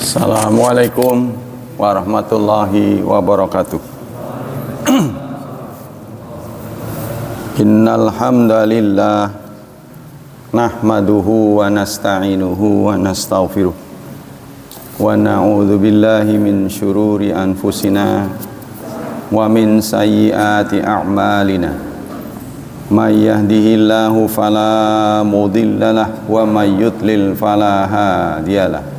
Assalamualaikum warahmatullahi wabarakatuh. Innal hamdalillah nahmaduhu wa nasta'inuhu wa nastaghfiruh wa na'udzu billahi min syururi anfusina wa min sayyiati a'malina. May yahdihillahu fala mudhillalah wa may yudlil fala hadiyalah.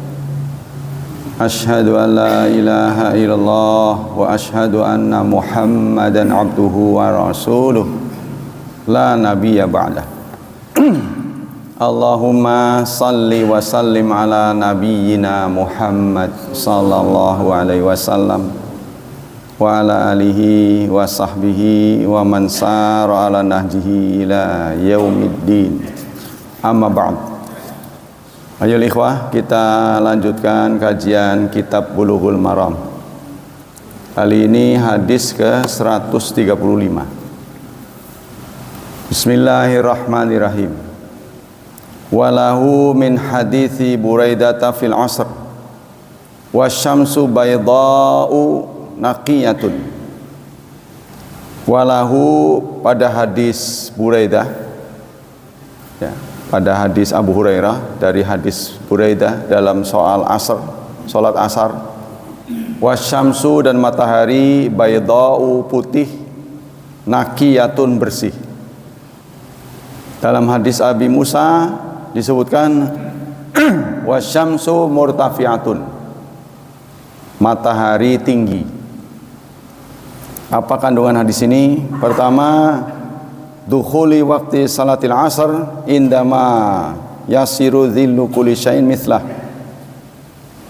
Asyhadu an la ilaha illallah wa asyhadu anna Muhammadan abduhu wa rasuluh la nabiyya ba'dah. Allahumma salli wa sallim ala nabiyyina Muhammad sallallahu alaihi wasallam wa ala alihi wa sahbihi wa man sara ala nahjihi ila yaumiddin. Amma ba'd. Ayo ikhwah, kita lanjutkan kajian kitab Bulughul Maram. Kali ini hadis ke 135. Bismillahirrahmanirrahim. Walahu min hadithi Buraidata fil asr wasyamsu bayda'u naqiyatun. Walahu pada hadis Buraidah, ya, pada hadis Abu Hurairah, dari hadis Buraidah dalam soal asar, solat asar. Wasyamsu dan matahari bayda'u putih, naqiyatun bersih. Dalam hadis Abi Musa disebutkan wasyamsu murtafi'atun, matahari tinggi. Apa kandungan hadis ini? Pertama, dukhuli waqti salatil asr indama yasiru dhillu kulli syai'in mithlah.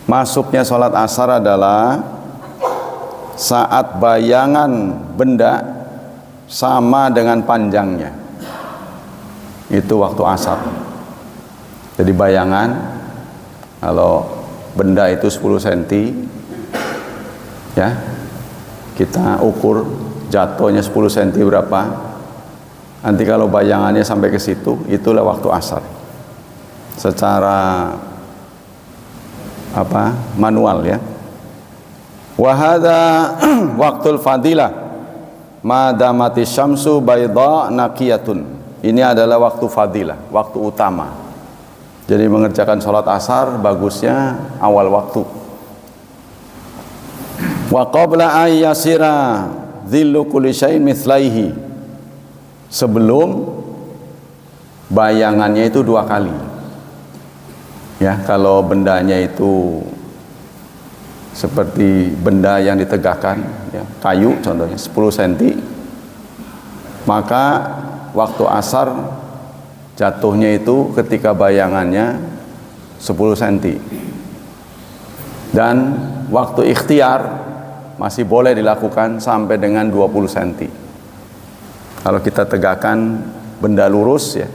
Masuknya salat asar adalah saat bayangan benda sama dengan panjangnya. Itu waktu asar. Jadi bayangan, kalau benda itu 10 cm, ya, kita ukur jatuhnya 10 cm berapa. Nanti kalau bayangannya sampai ke situ, itulah waktu asar. Secara manual, ya. Wa hadza waqtul fadilah madamati syamsu bayda naqiyatun. Ini adalah waktu fadilah, waktu utama. Jadi mengerjakan sholat asar bagusnya awal waktu. Wa qabla ay yasira dhillu kulli syai'in mithlaihi. Sebelum bayangannya itu 2 kali. Ya, kalau bendanya itu seperti benda yang ditegakkan, ya, kayu contohnya 10 cm, maka waktu asar jatuhnya itu ketika bayangannya 10 cm. Dan waktu ikhtiar masih boleh dilakukan sampai dengan 20 cm. Kalau kita tegakkan benda lurus, ya,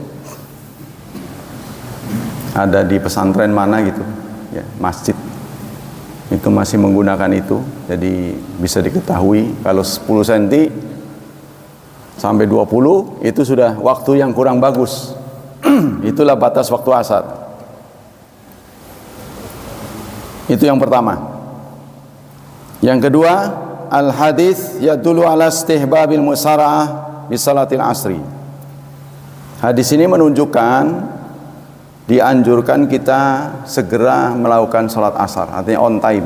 ada di pesantren mana gitu, ya, masjid itu masih menggunakan itu. Jadi bisa diketahui kalau 10 cm sampai 20 itu sudah waktu yang kurang bagus. Itulah batas waktu asar. Itu yang pertama. Yang kedua, al hadis yadullu ala istihbabil musara'ah bisalatil asri. Hadis ini menunjukkan dianjurkan kita segera melakukan salat asar, artinya on time.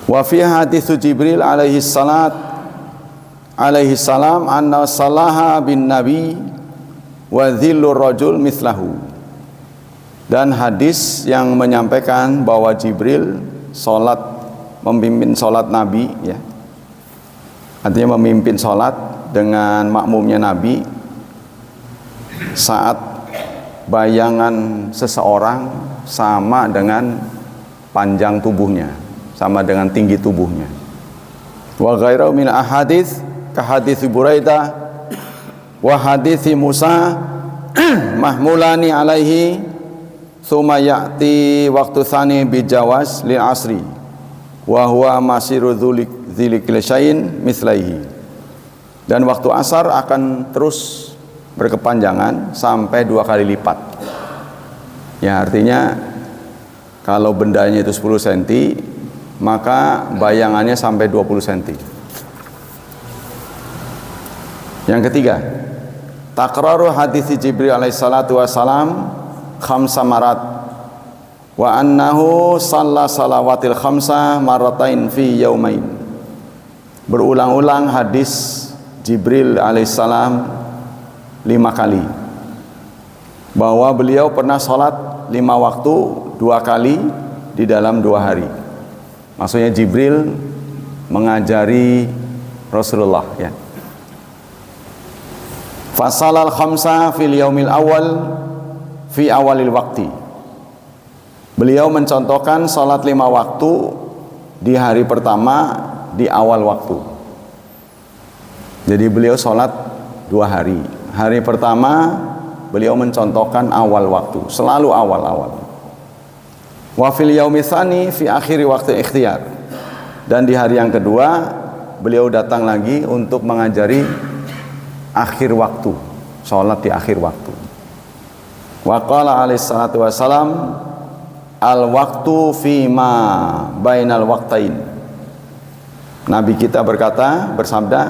Wa fi hadis Jibril alaihi salam anna salaha bin nabi wa dhillu rajul mithlahu. Dan hadis yang menyampaikan bahwa Jibril memimpin salat Nabi, ya, artinya memimpin salat dengan makmumnya Nabi saat bayangan seseorang sama dengan panjang tubuhnya, sama dengan tinggi tubuhnya. Wa ghairu min ahadits ka hadits Buraidah wa hadits Musa mahmulani alaihi tsumma ya'ti waqtu tsani bi jawaz lil asri wa huwa masiru dzikri syai'in mithlaihi. Dan waktu asar akan terus berkepanjangan sampai 2 kali lipat. Ya, artinya Kalau bendanya itu 10 cm, maka bayangannya sampai 20 cm. Yang ketiga, takraru hadis Jibril alaihissalatu wassalam khamsa marat wa annahu shalla salawatil khamsa maratain fi yaumain. Berulang-ulang hadis Jibril alaihissalam 5 kali bahwa beliau pernah sholat 5 waktu 2 kali di dalam 2 hari. Maksudnya Jibril mengajari Rasulullah, ya. Fasalal khamsa fil yaumil awal fi awalil waqti. Beliau mencontohkan salat 5 waktu di hari pertama di awal waktu. Jadi beliau salat 2 hari. Hari pertama beliau mencontohkan awal waktu, selalu awal-awal. Wa fil yaumi tsani fi akhiri waktu ikhtiyar. Dan di hari yang kedua beliau datang lagi untuk mengajari akhir waktu, sholat di akhir waktu. Wa qala alaihi salatu wassalam al waktu fima bainal waqtain. Nabi kita bersabda,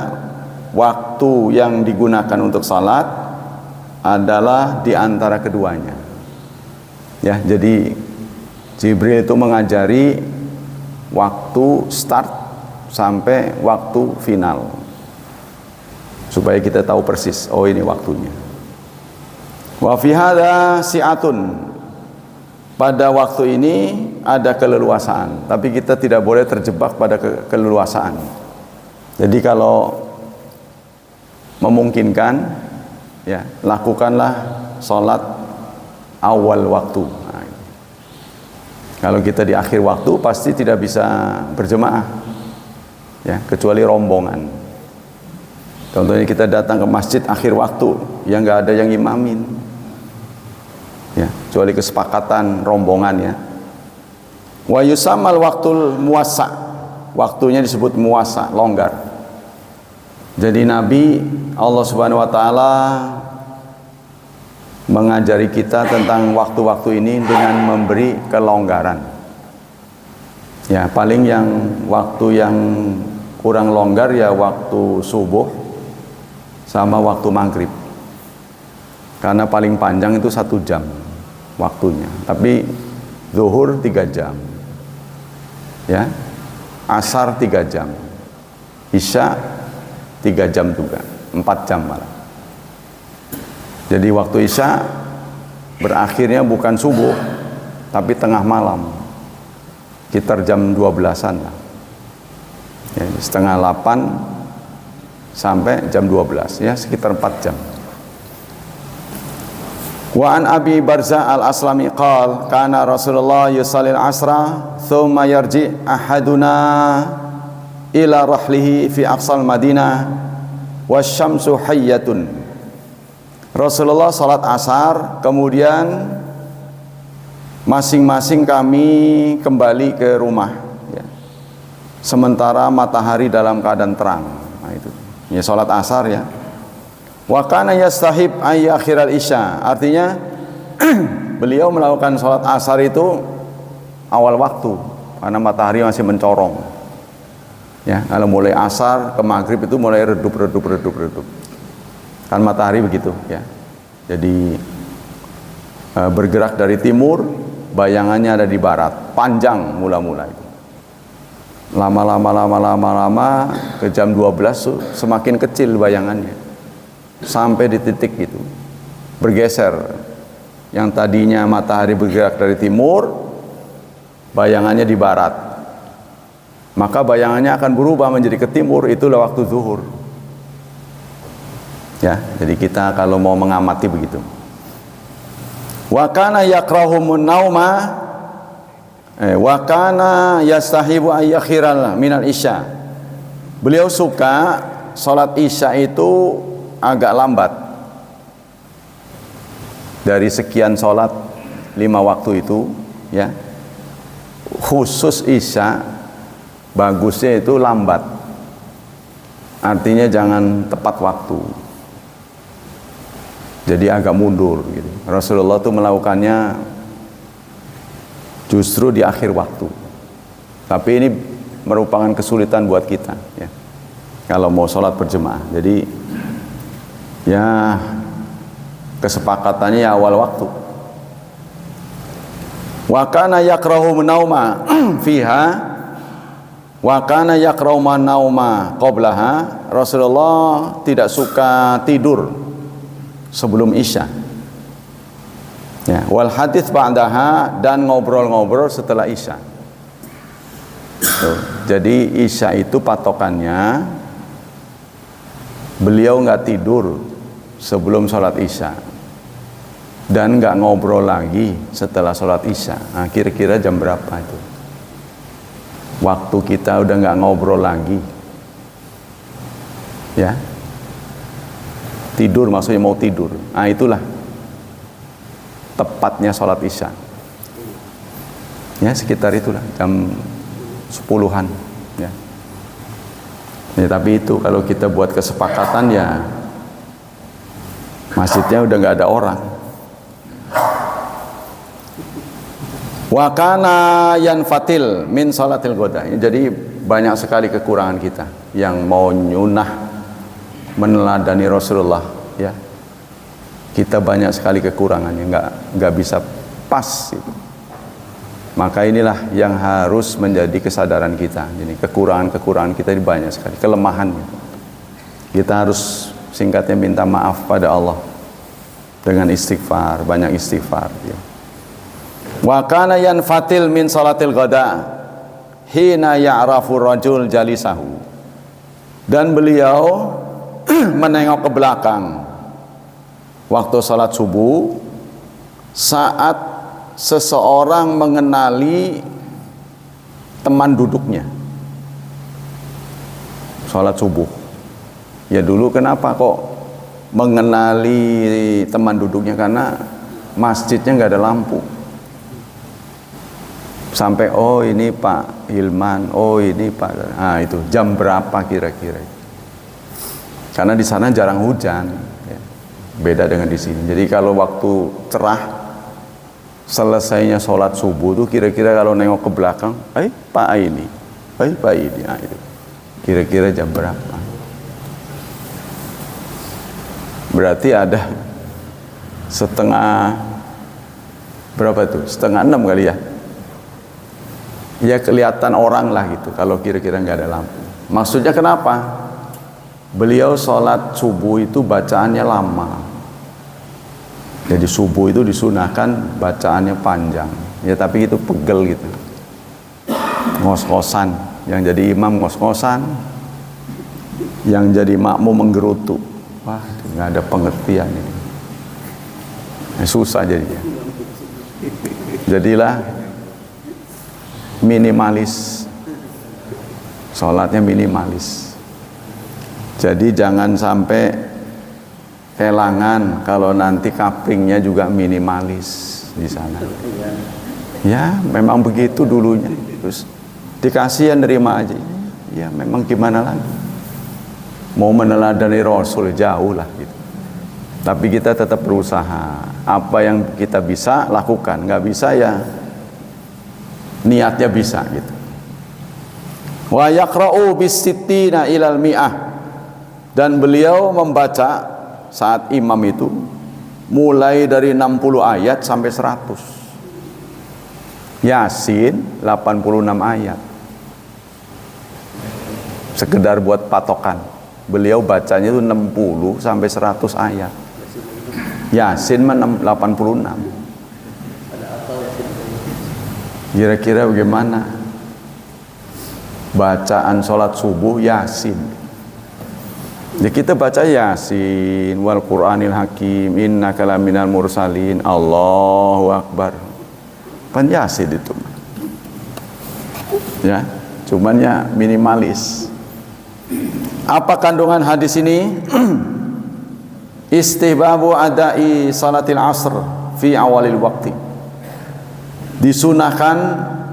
waktu yang digunakan untuk sholat adalah di antara keduanya. Ya, jadi Jibril itu mengajari waktu start sampai waktu final, supaya kita tahu persis, oh ini waktunya. Wa fi hadza si'atun. Pada waktu ini ada keleluasaan, tapi kita tidak boleh terjebak pada keleluasaan. Jadi kalau memungkinkan, ya, lakukanlah sholat awal waktu. Nah, kalau kita di akhir waktu pasti tidak bisa berjemaah, ya, kecuali rombongan. Contohnya kita datang ke masjid akhir waktu, yang nggak ada yang imamin, ya, kecuali kesepakatan rombongan, ya. Wa yusammal waktul muwassa, waktunya disebut muwassa, longgar. Jadi Nabi Allah Subhanahu Wa Taala mengajari kita tentang waktu-waktu ini dengan memberi kelonggaran. Ya, paling yang waktu yang kurang longgar ya waktu subuh sama waktu maghrib, karena paling panjang itu 1 jam waktunya, tapi zuhur 3 jam, ya, asar 3 jam, isya 3 jam juga, 4 jam malah. Jadi waktu isya berakhirnya bukan subuh tapi tengah malam, sekitar jam 12-an lah, ya, setengah 8 sampai jam 12, ya, sekitar 4 jam. Wa an Abi Barzah al-Aslami qala kana Rasulullah yusallil asra thumma yarji ahaduna ila rahlihi fi aqsal Madinah wasyamsu hayyatun. Rasulullah salat asar, kemudian masing-masing kami kembali ke rumah, ya, sementara matahari dalam keadaan terang. Nah, itu ya salat asar, ya. Wa kana yastahib ay akhiral isya, artinya beliau melakukan salat asar itu awal waktu karena matahari masih mencorong, ya. Kalau mulai asar ke maghrib itu mulai redup, kan matahari begitu, ya. Jadi bergerak dari timur, bayangannya ada di barat, panjang mula-mula itu. Lama ke jam 12 semakin kecil bayangannya, sampai di titik itu bergeser. Yang tadinya matahari bergerak dari timur, bayangannya di barat, maka bayangannya akan berubah menjadi ke timur, itulah waktu zuhur, ya. Jadi kita kalau mau mengamati begitu. Wa kana yakrahumun nauma wa kana yastahibu ayyakhiral minal isya. Beliau suka salat isya itu agak lambat dari sekian salat 5 waktu itu, ya. Khusus isya bagusnya itu lambat, artinya jangan tepat waktu, jadi agak mundur gitu. Rasulullah itu melakukannya justru di akhir waktu. Tapi ini merupakan kesulitan buat kita ya, kalau mau sholat berjemaah. Jadi ya kesepakatannya ya awal waktu. Wa kana yakrahu nauma fiha wa kana yakrahu nauma qablaha. Rasulullah tidak suka tidur sebelum Isya. Ya, wal hadits ba'daha, dan ngobrol-ngobrol setelah Isya. Tuh, jadi Isya itu patokannya beliau nggak tidur sebelum sholat Isya dan nggak ngobrol lagi setelah sholat Isya. Nah, kira-kira jam berapa itu? Waktu kita udah nggak ngobrol lagi, ya. Tidur maksudnya mau tidur. Nah, itulah tepatnya sholat Isya. Ya, sekitar itulah jam 10-an ya. Ya, tapi itu kalau kita buat kesepakatan ya masjidnya udah nggak ada orang. Wa kana yanfatil min salatil ghada. Jadi banyak sekali kekurangan kita yang mau nyunah meneladani Rasulullah ya. Kita banyak sekali kekurangannya, nggak bisa pas gitu. Maka inilah yang harus menjadi kesadaran kita. Jadi kekurangan kita ini banyak sekali, kelemahannya. Kita harus singkatnya minta maaf pada Allah dengan istighfar, banyak istighfar ya. Wa kana yanfatil min salatil ghada hina ya'rafu rajul jalisahu. Dan beliau menengok ke belakang waktu salat subuh saat seseorang mengenali teman duduknya. Salat subuh. Ya dulu kenapa kok mengenali teman duduknya? Karena masjidnya nggak ada lampu. Sampai oh ini Pak Hilman, oh ini Pak. Ah itu jam berapa kira-kira? Karena di sana jarang hujan. Ya. Beda dengan di sini. Jadi kalau waktu cerah, selesainya sholat subuh tuh kira-kira kalau nengok ke belakang, Pak ini, Pak ini, nah, itu kira-kira jam berapa? Berarti ada setengah berapa tuh? 5:30 kali ya? Ya kelihatan orang lah gitu. Kalau kira-kira nggak ada lampu. Maksudnya kenapa? Beliau sholat subuh itu bacaannya lama. Jadi subuh itu disunahkan bacaannya panjang. Ya tapi itu pegel gitu. Ngos-ngosan. Yang jadi imam ngos-ngosan. Yang jadi makmum menggerutu. Wah, nggak ada pengertian ini. Susah jadinya. Jadilah minimalis. Sholatnya minimalis. Jadi jangan sampai kelangan kalau nanti kapingnya juga minimalis di sana. Ya, memang begitu dulunya. Terus dikasih yang nerima aja. Ya, memang gimana lagi? Mau meneladani Rasul jauh lah gitu. Tapi kita tetap berusaha. Apa yang kita bisa lakukan, nggak bisa ya niatnya bisa gitu. Wa yaqra'u bis-sittina ilal mi'ah. Dan beliau membaca saat imam itu mulai dari 60 ayat sampai 100. Yasin 86 ayat. Sekedar buat patokan. Beliau bacanya itu 60 sampai 100 ayat. Yasin 86. Kira-kira bagaimana bacaan sholat subuh Yasin? Ya kita baca Yasin wal Qur'anil Hakim innaka laminal mursalin Allahu Akbar. Pan Yasin itu. Ya, cuman ya minimalis. Apa kandungan hadis ini? Istihbabu adai salatil asr fi awalil waqti. Disunahkan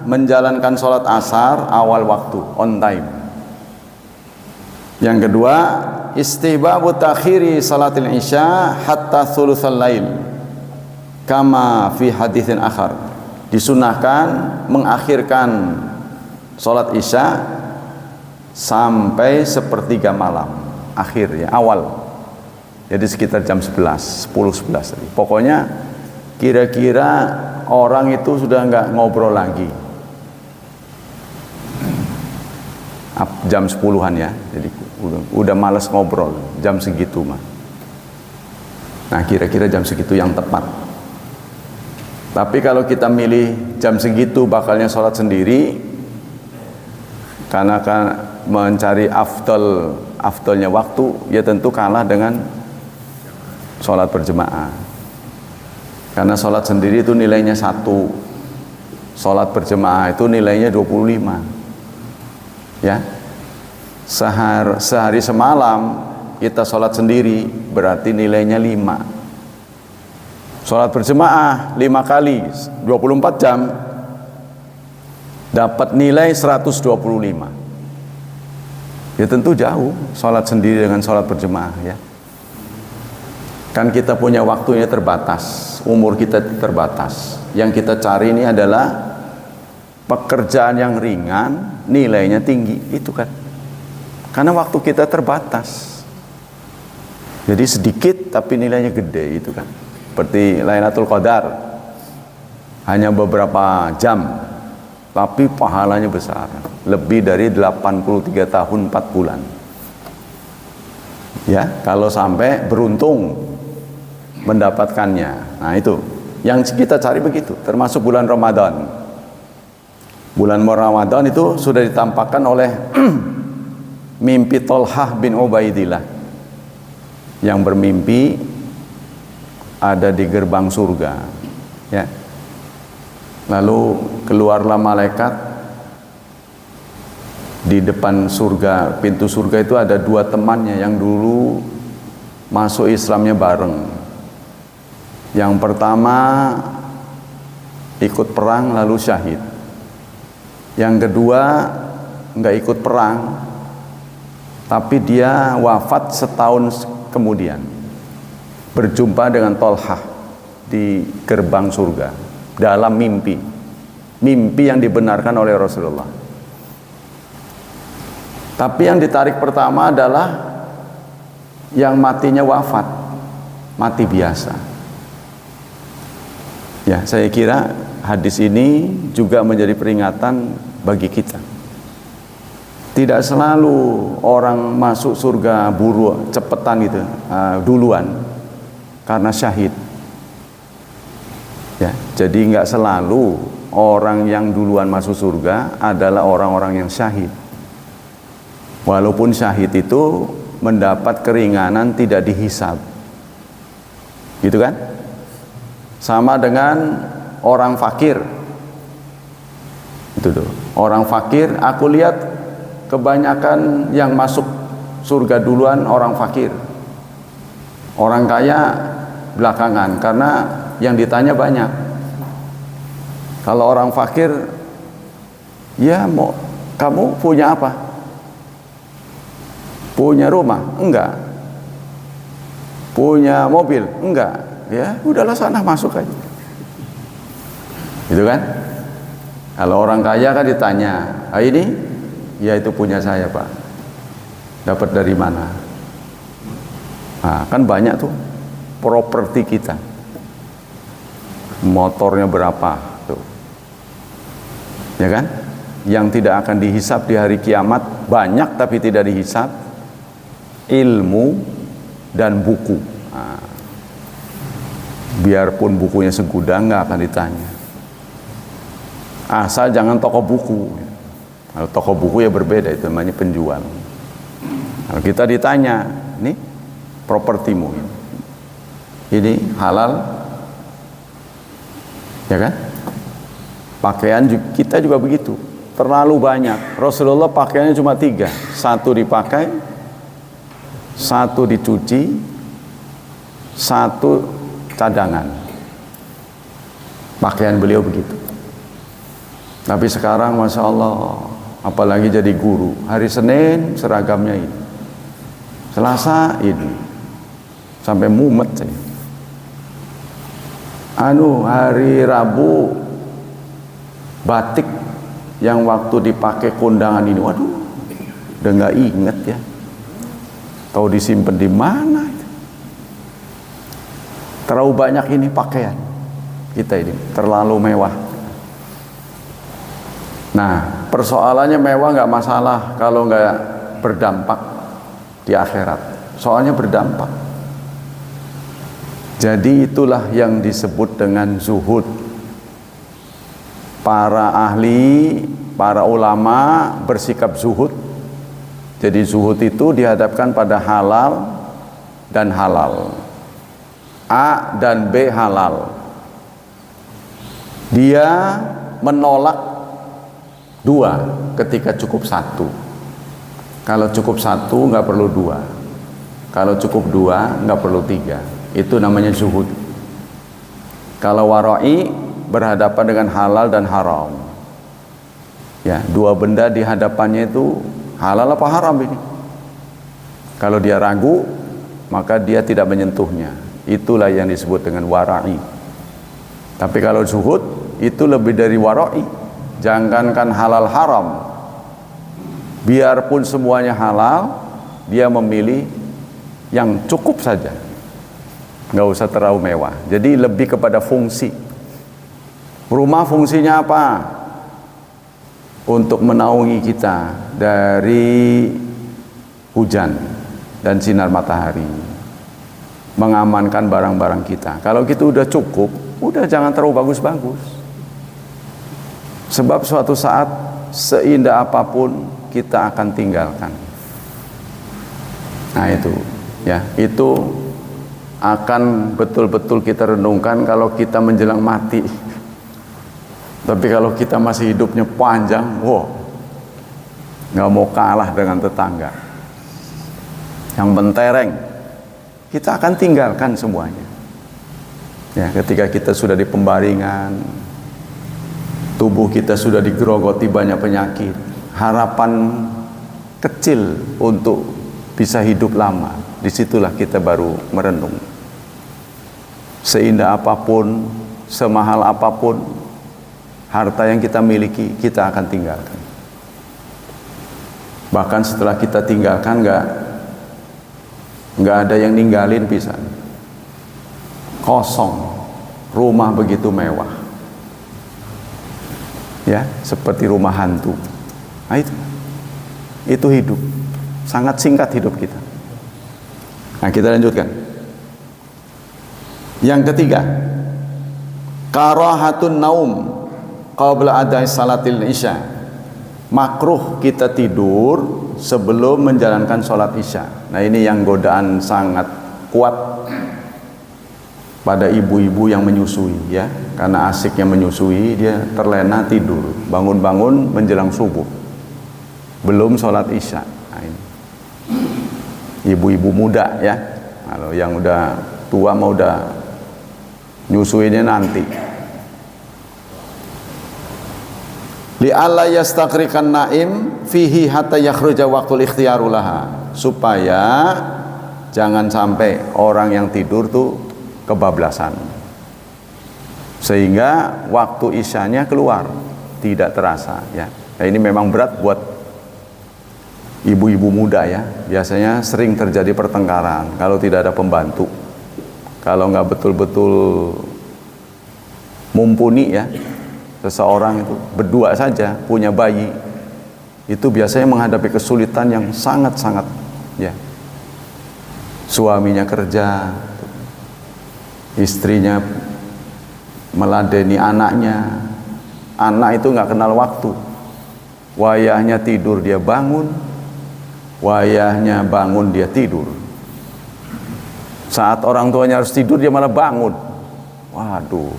menjalankan salat asar awal waktu, on time. Yang kedua, istihbabu takhiri salatil isya hatta thulutsal lail kama fi haditsin akhar. disunahkan mengakhirkan sholat isya sampai sepertiga malam akhir ya, awal. Jadi sekitar jam 11, 10-11 tadi. Pokoknya kira-kira orang itu sudah nggak ngobrol lagi. Jam 10-an ya. Jadi udah males ngobrol jam segitu mah. Nah, kira-kira jam segitu yang tepat. Tapi kalau kita milih jam segitu bakalnya sholat sendiri, karena kan mencari afdalnya waktu, ya tentu kalah dengan sholat berjemaah. Karena sholat sendiri itu nilainya 1, sholat berjemaah itu nilainya 25. Ya, sehari semalam kita sholat sendiri berarti nilainya 5. Sholat berjemaah 5 kali 24 jam dapat nilai 125. Ya tentu jauh sholat sendiri dengan sholat berjemaah ya. Kan kita punya waktunya terbatas, umur kita terbatas. Yang kita cari ini adalah pekerjaan yang ringan, nilainya tinggi, itu kan. Karena waktu kita terbatas. Jadi sedikit tapi nilainya gede, itu kan. Seperti Lailatul Qadar, hanya beberapa jam tapi pahalanya besar, lebih dari 83 tahun 4 bulan ya, kalau sampai beruntung mendapatkannya. Nah itu yang kita cari begitu, termasuk bulan Ramadan. Bulan Ramadan itu sudah ditampakkan oleh mimpi Tolhah bin Ubaidillah yang bermimpi ada di gerbang surga ya. Lalu keluarlah malaikat, di depan surga, pintu surga itu ada 2 temannya yang dulu masuk Islamnya bareng. Yang pertama ikut perang lalu syahid. Yang kedua nggak ikut perang tapi dia wafat setahun kemudian, berjumpa dengan Tolhah di gerbang surga dalam mimpi yang dibenarkan oleh Rasulullah. Tapi yang ditarik pertama adalah yang matinya wafat, mati biasa ya. Saya kira hadis ini juga menjadi peringatan bagi kita. Tidak selalu orang masuk surga cepetan gitu, duluan karena syahid ya. Jadi nggak selalu orang yang duluan masuk surga adalah orang-orang yang syahid. Walaupun syahid itu mendapat keringanan tidak dihisab, gitu kan. Sama dengan orang fakir itu tuh, orang fakir aku lihat kebanyakan yang masuk surga duluan orang fakir, orang kaya belakangan karena yang ditanya banyak. Kalau orang fakir, ya mau kamu punya apa? Punya rumah? Enggak. Punya mobil? Enggak. Ya udahlah sana masuk aja. Gitu kan? Kalau orang kaya kan ditanya, ini? Ya itu punya saya Pak. Dapat dari mana? Nah, kan banyak tuh properti kita. Motornya berapa tuh, ya kan? Yang tidak akan dihisap di hari kiamat banyak tapi tidak dihisap, ilmu dan buku. Nah, biarpun bukunya segudang nggak akan ditanya, asal jangan toko buku. Kalau toko buku ya berbeda, itu namanya penjual. Kalau kita ditanya, nih propertimu ini halal, ya kan? Pakaian kita juga begitu, terlalu banyak. Rasulullah pakaiannya cuma 3, 1 dipakai, 1 dicuci, 1 cadangan. Pakaian beliau begitu. Tapi sekarang Masya Allah, apalagi jadi guru, hari Senin seragamnya ini, Selasa ini, sampai mumet saya. Hari Rabu batik yang waktu dipakai kondangan ini, waduh, udah nggak inget ya, tahu disimpan di mana. Terlalu banyak ini pakaian kita ini, terlalu mewah. Nah, persoalannya mewah nggak masalah kalau nggak berdampak di akhirat. Soalnya berdampak. Jadi itulah yang disebut dengan zuhud. Para ahli, para ulama bersikap zuhud. Jadi zuhud itu dihadapkan pada halal dan halal. A dan B halal. Dia menolak dua ketika cukup satu. Kalau cukup satu nggak perlu dua. Kalau cukup dua nggak perlu tiga. Itu namanya zuhud. Kalau wara'i berhadapan dengan halal dan haram. Ya, dua benda di hadapannya itu halal apa haram ini. Kalau dia ragu, maka dia tidak menyentuhnya. Itulah yang disebut dengan wara'i. Tapi kalau zuhud itu lebih dari wara'i. Jangankan halal haram, biarpun semuanya halal, dia memilih yang cukup saja, nggak usah terlalu mewah. Jadi lebih kepada fungsi. Rumah fungsinya apa? Untuk menaungi kita dari hujan dan sinar matahari, mengamankan barang-barang kita. Kalau gitu udah cukup, udah jangan terlalu bagus-bagus. Sebab suatu saat seindah apapun kita akan tinggalkan. Nah itu, ya, itu akan betul-betul kita renungkan kalau kita menjelang mati. Tapi kalau kita masih hidupnya panjang, wow, nggak mau kalah dengan tetangga yang mentereng, kita akan tinggalkan semuanya. Ya, ketika kita sudah di pembaringan, tubuh kita sudah digerogoti banyak penyakit, harapan kecil untuk bisa hidup lama, disitulah kita baru merenung. Seindah apapun, semahal apapun harta yang kita miliki, kita akan tinggalkan. Bahkan setelah kita tinggalkan, nggak ada yang ninggalin pisan, kosong, rumah begitu mewah. Ya, seperti rumah hantu. Nah itu hidup, sangat singkat hidup kita. Nah, kita lanjutkan. Yang ketiga, karahatun naum qabla adai salatil isya. Makruh kita tidur sebelum menjalankan sholat isya. Nah, ini yang godaan sangat kuat pada ibu-ibu yang menyusui, ya, karena asiknya menyusui, dia terlena tidur, bangun-bangun menjelang subuh, belum sholat isya. Nah, ini ibu-ibu muda, ya, kalau yang udah tua mau udah nyusuinya nanti. Li'alla yastaqrikan naim fihi hatta yakhruja waqtul ikhtiyaru laha, supaya jangan sampai orang yang tidur tuh kebablasan sehingga waktu isyanya keluar tidak terasa, ya. Nah, ini memang berat buat ibu-ibu muda, ya. Biasanya sering terjadi pertengkaran kalau tidak ada pembantu, kalau nggak betul-betul mumpuni, ya. Seseorang itu berdua saja punya bayi, itu biasanya menghadapi kesulitan yang sangat-sangat, ya. Suaminya kerja, istrinya meladeni anaknya, anak itu nggak kenal waktu, wayahnya tidur dia bangun, wayahnya bangun dia tidur. Saat orang tuanya harus tidur dia malah bangun. Waduh,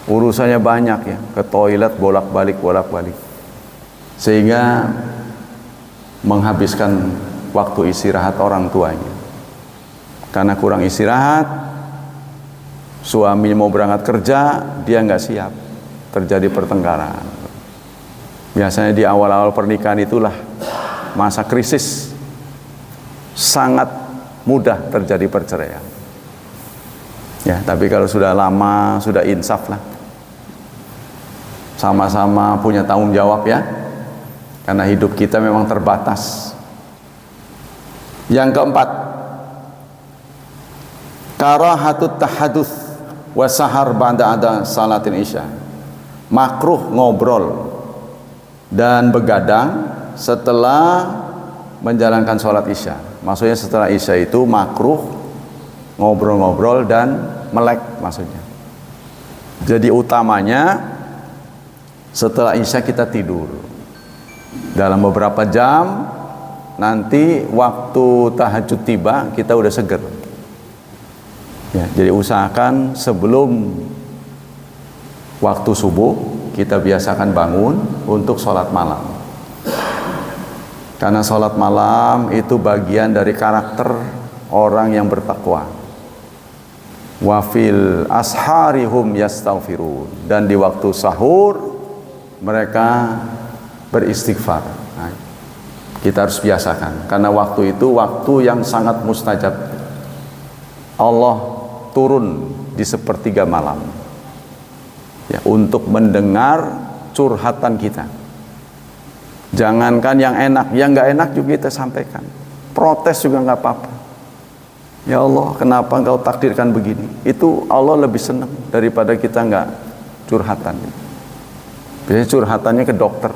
urusannya banyak, ya, ke toilet bolak-balik, sehingga menghabiskan waktu istirahat orang tuanya. Karena kurang istirahat, suaminya mau berangkat kerja, dia nggak siap, terjadi pertengkaran. Biasanya di awal-awal pernikahan itulah masa krisis, sangat mudah terjadi perceraian. Ya, tapi kalau sudah lama, sudah insaf lah, sama-sama punya tanggung jawab ya, karena hidup kita memang terbatas. Yang keempat, karahatut tahadduts wa sahar ba'da ada salatin isya. Makruh ngobrol dan begadang setelah menjalankan sholat isya. Maksudnya setelah isya itu makruh ngobrol-ngobrol dan melek maksudnya. Jadi utamanya setelah isya kita tidur. Dalam beberapa jam nanti waktu tahajud tiba kita udah seger. Ya, jadi usahakan sebelum waktu subuh kita biasakan bangun untuk sholat malam, karena sholat malam itu bagian dari karakter orang yang bertakwa. Wa fil asharihum yastaghfirun, dan di waktu sahur mereka beristighfar. Nah, kita harus biasakan, karena waktu itu waktu yang sangat mustajab. Allah turun di sepertiga malam ya, untuk mendengar curhatan kita. Jangankan yang enak, yang nggak enak juga kita sampaikan. Protes juga nggak apa-apa. Ya Allah, kenapa engkau takdirkan begini? Itu Allah lebih senang daripada kita nggak curhatan. Biasanya curhatannya ke dokter,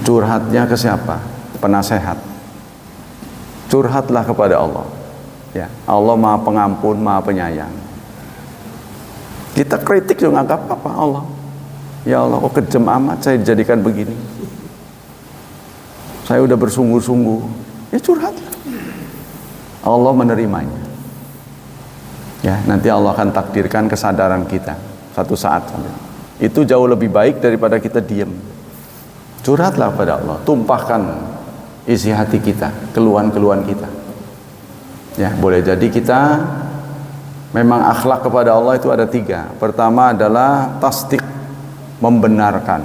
curhatnya ke siapa? Penasehat. Curhatlah kepada Allah. Ya, Allah Maha Pengampun, Maha Penyayang. Kita kritik juga nggak apa-apa Allah. Ya Allah, kok kejam amat saya dijadikan begini. Saya udah bersungguh-sungguh. Ya curhat. Allah menerimanya. Ya, nanti Allah akan takdirkan kesadaran kita satu saat. Itu jauh lebih baik daripada kita diam. Curhatlah pada Allah, tumpahkan isi hati kita, keluhan-keluhan kita. Ya, boleh jadi kita memang akhlak kepada Allah itu ada 3. Pertama adalah tasdik, membenarkan.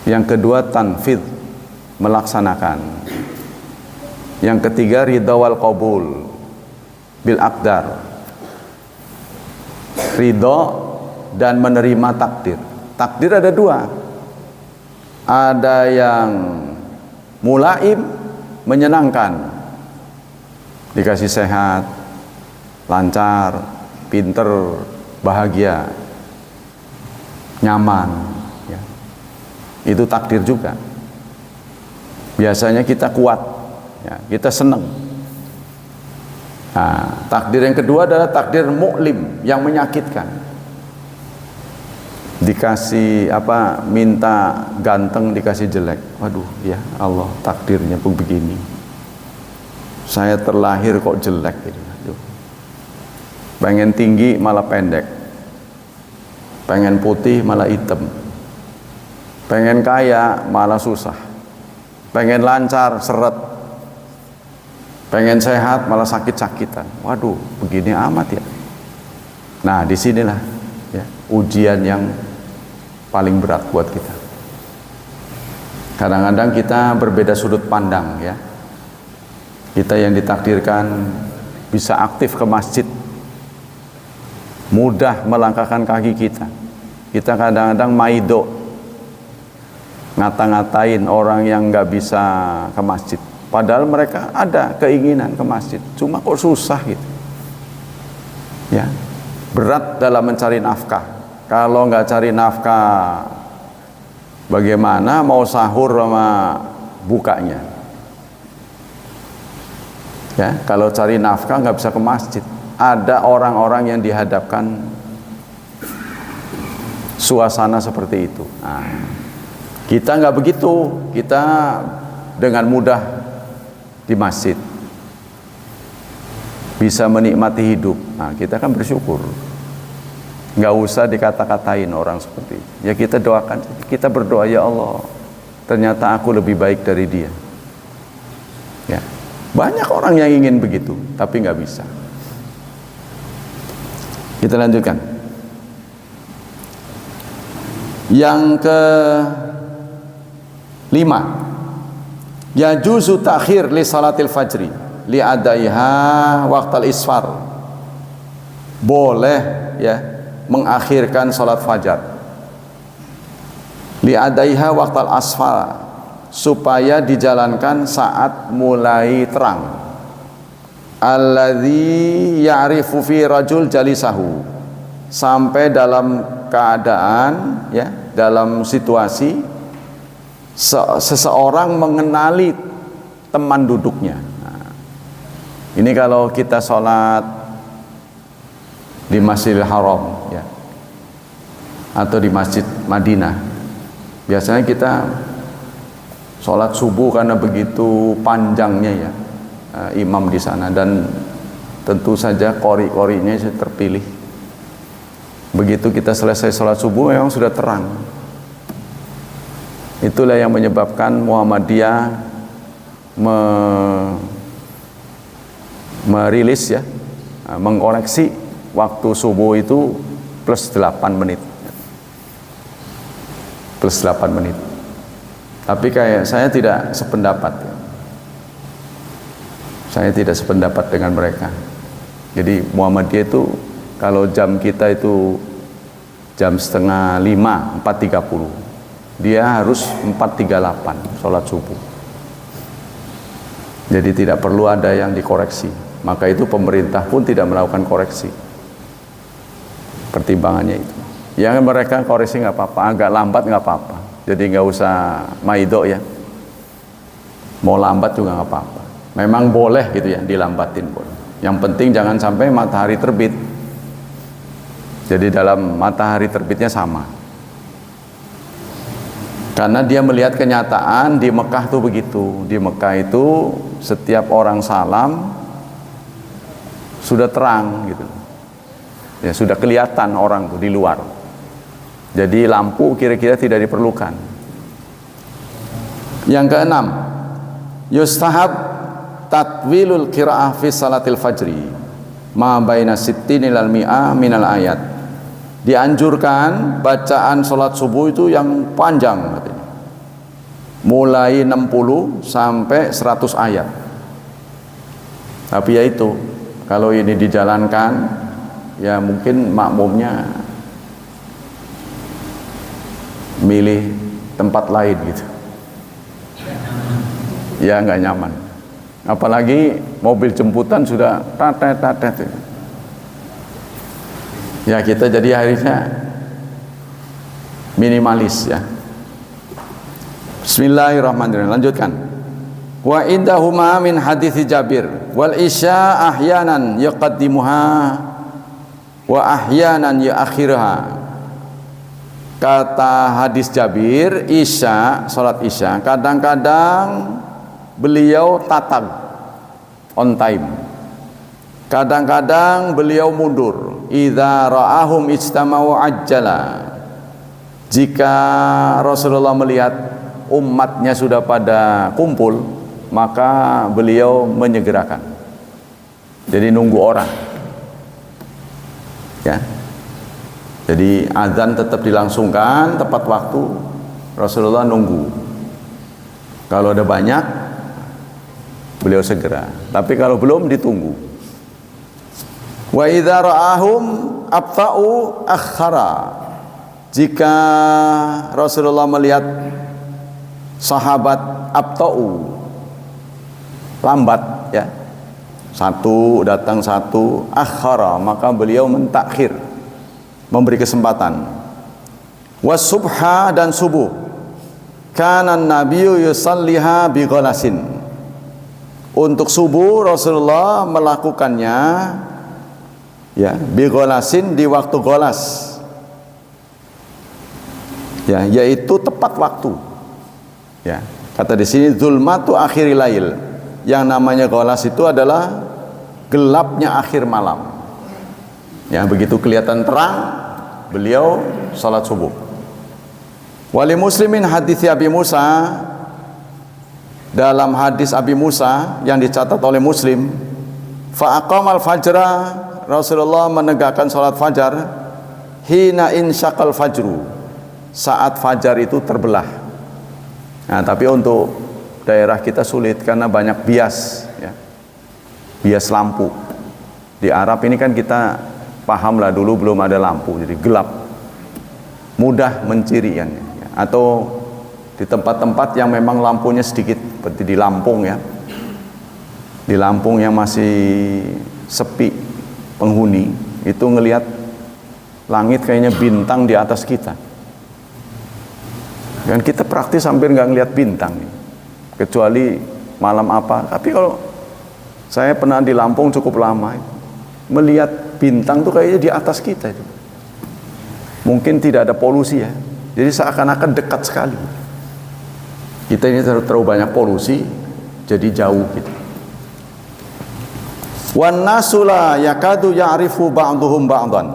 Yang kedua tanfidz, melaksanakan. Yang ketiga ridha wal qabul bil aqdar, ridha dan menerima takdir. Takdir ada 2, ada yang mulaim, menyenangkan, dikasih sehat, lancar, pinter, bahagia, nyaman ya. Itu takdir juga. Biasanya kita kuat ya, kita senang. Nah, takdir yang kedua adalah takdir mu'lim, yang menyakitkan. Dikasih apa, minta ganteng dikasih jelek. Waduh ya Allah, takdirnya pun begini. Saya terlahir kok jelek gitu. Aduh. Pengen tinggi malah pendek, pengen putih malah hitam, pengen kaya malah susah, pengen lancar seret, pengen sehat malah sakit-sakitan. Waduh, begini amat ya. Nah, disinilah ya, ujian yang paling berat buat kita. Kadang-kadang kita berbeda sudut pandang ya. Kita yang ditakdirkan bisa aktif ke masjid, mudah melangkahkan kaki kita. Kita kadang-kadang maido, ngata-ngatain orang yang nggak bisa ke masjid. Padahal mereka ada keinginan ke masjid, cuma kok susah gitu. Ya, berat dalam mencari nafkah. Kalau nggak cari nafkah, bagaimana mau sahur sama bukanya? Ya, kalau cari nafkah nggak bisa ke masjid. Ada orang-orang yang dihadapkan suasana seperti itu. Nah, kita nggak begitu. Kita dengan mudah di masjid, bisa menikmati hidup. Nah, kita kan bersyukur. Nggak usah dikata-katain orang seperti itu. Ya kita doakan, kita berdoa, ya Allah, ternyata aku lebih baik dari dia. Ya. Banyak orang yang ingin begitu, tapi nggak bisa. Kita lanjutkan. Yang ke-5, yajuzu ta'khir li salatil fajri li adaiha waqtal isfar. Boleh ya mengakhirkan salat fajar. Li'adaiha waqtal asfar, supaya dijalankan saat mulai terang. Alladzi ya'rifu fi rajul jalisahu, sampai dalam keadaan, ya, dalam situasi seseorang mengenali teman duduknya. Nah, ini kalau kita sholat di Masjidil Haram, ya, atau di Masjid Madinah, biasanya kita sholat subuh karena begitu panjangnya, ya, imam di sana, dan tentu saja qori-qorinya terpilih. Begitu kita selesai sholat subuh memang sudah terang. Itulah yang menyebabkan Muhammadiyah merilis, ya, mengkoreksi waktu subuh itu plus 8 menit. Plus 8 menit. Tapi kayak saya tidak sependapat, ya. Saya tidak sependapat dengan mereka. Jadi Muhammadiyah itu kalau jam kita itu jam 4:30, 4.30, dia harus 4.38 sholat subuh. Jadi tidak perlu ada yang dikoreksi. Maka itu pemerintah pun tidak melakukan koreksi. Pertimbangannya itu. Yang mereka koreksi nggak apa-apa, agak lambat nggak apa-apa. Jadi nggak usah maido, ya. Mau lambat juga nggak apa-apa. Memang boleh gitu, ya, dilambatin boleh. Yang penting jangan sampai matahari terbit. Jadi dalam matahari terbitnya sama. Karena dia melihat kenyataan di Mekah tuh begitu. Di Mekah itu setiap orang salam sudah terang gitu. Ya, sudah kelihatan orang tuh di luar. Jadi lampu kira-kira tidak diperlukan. Yang keenam, yustahab tatwilul qiraah fi salatil fajri ma baina sittin ilal mi'ah minal ayat. Dianjurkan bacaan salat subuh itu yang panjang katanya. Mulai 60 sampai 100 ayat. Tapi ya itu, kalau ini dijalankan, ya mungkin makmumnya milih tempat lain gitu. Ya nggak nyaman. Apalagi mobil jemputan sudah tatet. Ya kita jadi akhirnya minimalis, ya. Bismillahirrahmanirrahim. Lanjutkan. Wa indahuma min hadithi Jabir wal isya ahyanan yaqaddimuha wa ahyanan yaakhirha. Kata hadis Jabir, isya, salat isya kadang-kadang beliau tatag on time, kadang-kadang beliau mundur. Idza ra'ahum ijtama'u ajjala, jika Rasulullah melihat umatnya sudah pada kumpul, maka beliau menyegerakan. Jadi nunggu orang, ya. Jadi azan tetap dilangsungkan tepat waktu, Rasulullah nunggu. Kalau ada banyak, beliau segera. Tapi kalau belum, ditunggu. Wa idza ra'ahum abta'u akhara, jika Rasulullah melihat sahabat abta'u, lambat, ya, satu datang satu, akhara, maka beliau mentakhir, memberi kesempatan. Wasubha, dan subuh, kana nabiyyu yusalliha bi ghalasin, untuk subuh Rasulullah melakukannya, ya, bi ghalasin, di waktu ghalas, ya, yaitu tepat waktu, ya. Kata di sini zulmatu akhiril lail, yang namanya ghalas itu adalah gelapnya akhir malam. Ya, begitu kelihatan terang, beliau salat subuh. Wali muslimin hadits Abi Musa, dalam hadis Abi Musa yang dicatat oleh Muslim, fa aqamal fajra, Rasulullah menegakkan salat fajar, hina insyaqal fajru, saat fajar itu terbelah. Nah, tapi untuk daerah kita sulit karena banyak bias, ya, bias lampu. Di Arab ini kan kita pahamlah dulu belum ada lampu, jadi gelap, mudah menciri kan. Atau di tempat-tempat yang memang lampunya sedikit, seperti di Lampung ya, di Lampung yang masih sepi penghuni, itu ngelihat langit kayaknya bintang di atas kita. Dan kita praktis hampir nggak ngelihat bintang, kecuali malam apa. Tapi kalau saya pernah di Lampung cukup lama, melihat bintang tuh kayaknya di atas kita itu. Mungkin tidak ada polusi ya, jadi seakan-akan dekat sekali. Kita ini terlalu banyak polusi, jadi jauh gitu. Wan nasula yakadu ya'rifu ba'duhum ba'dan.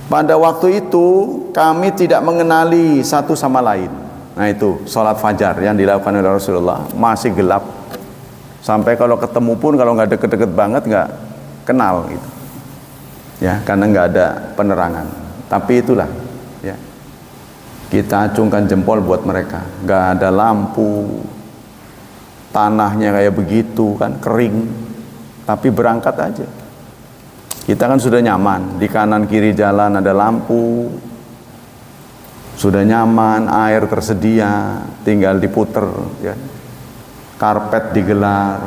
Pada waktu itu kami tidak mengenali satu sama lain. Nah itu sholat fajar yang dilakukan oleh Rasulullah, masih gelap. Sampai kalau ketemu pun kalau nggak deket-deket banget nggak kenal gitu. Ya karena nggak ada penerangan. Tapi itulah ya, kita acungkan jempol buat mereka. Nggak ada lampu, tanahnya kayak begitu kan, kering. Tapi berangkat aja. Kita kan sudah nyaman, di kanan kiri jalan ada lampu, sudah nyaman, air tersedia, tinggal diputer ya. Karpet digelar,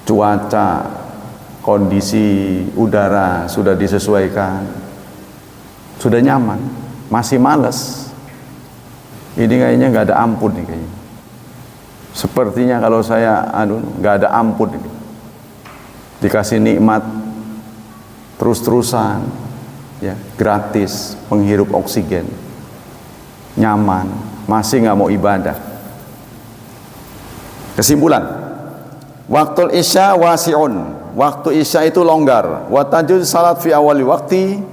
cuaca, kondisi udara sudah disesuaikan, sudah nyaman. Masih males, ini kayaknya nggak ada ampun nih kayaknya. Sepertinya kalau saya nggak ada ampun ini. Dikasih nikmat terus-terusan ya, gratis, menghirup oksigen, nyaman, masih nggak mau ibadah. Kesimpulan, waktul isya wasi'un, waktu isya itu longgar. Wa tajuz salat fi awali wakti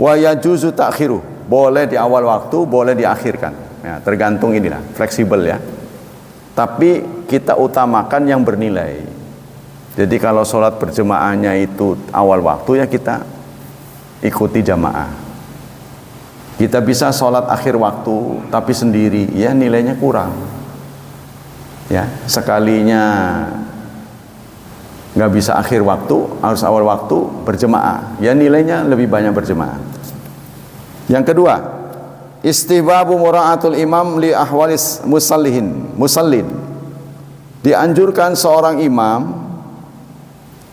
wa yajuzu ta'khiru, boleh di awal waktu, boleh diakhirkan ya, tergantung inilah, fleksibel ya. Tapi kita utamakan yang bernilai. Jadi kalau sholat berjemaahnya itu awal waktu ya kita ikuti jamaah. Kita bisa sholat akhir waktu tapi sendiri ya nilainya kurang. Ya sekalinya nggak bisa akhir waktu, harus awal waktu berjemaah. Ya nilainya lebih banyak berjemaah. Yang kedua, istihbabu mura'atul imam li ahwalis musallin. Dianjurkan seorang imam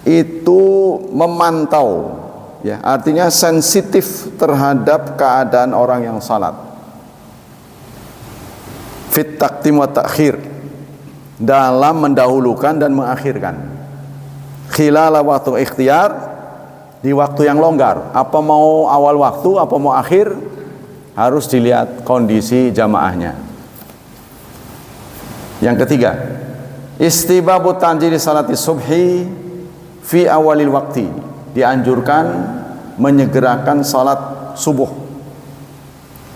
itu memantau ya, artinya sensitif terhadap keadaan orang yang salat. Fit taqdim wa ta'khir, dalam mendahulukan dan mengakhirkan. Khilala waktu ikhtiar, di waktu yang longgar. Apa mau awal waktu, apa mau akhir, harus dilihat kondisi jamaahnya. Yang ketiga, istibabu tanjili salati subhi fi awalil waktu, dianjurkan menyegerakan salat subuh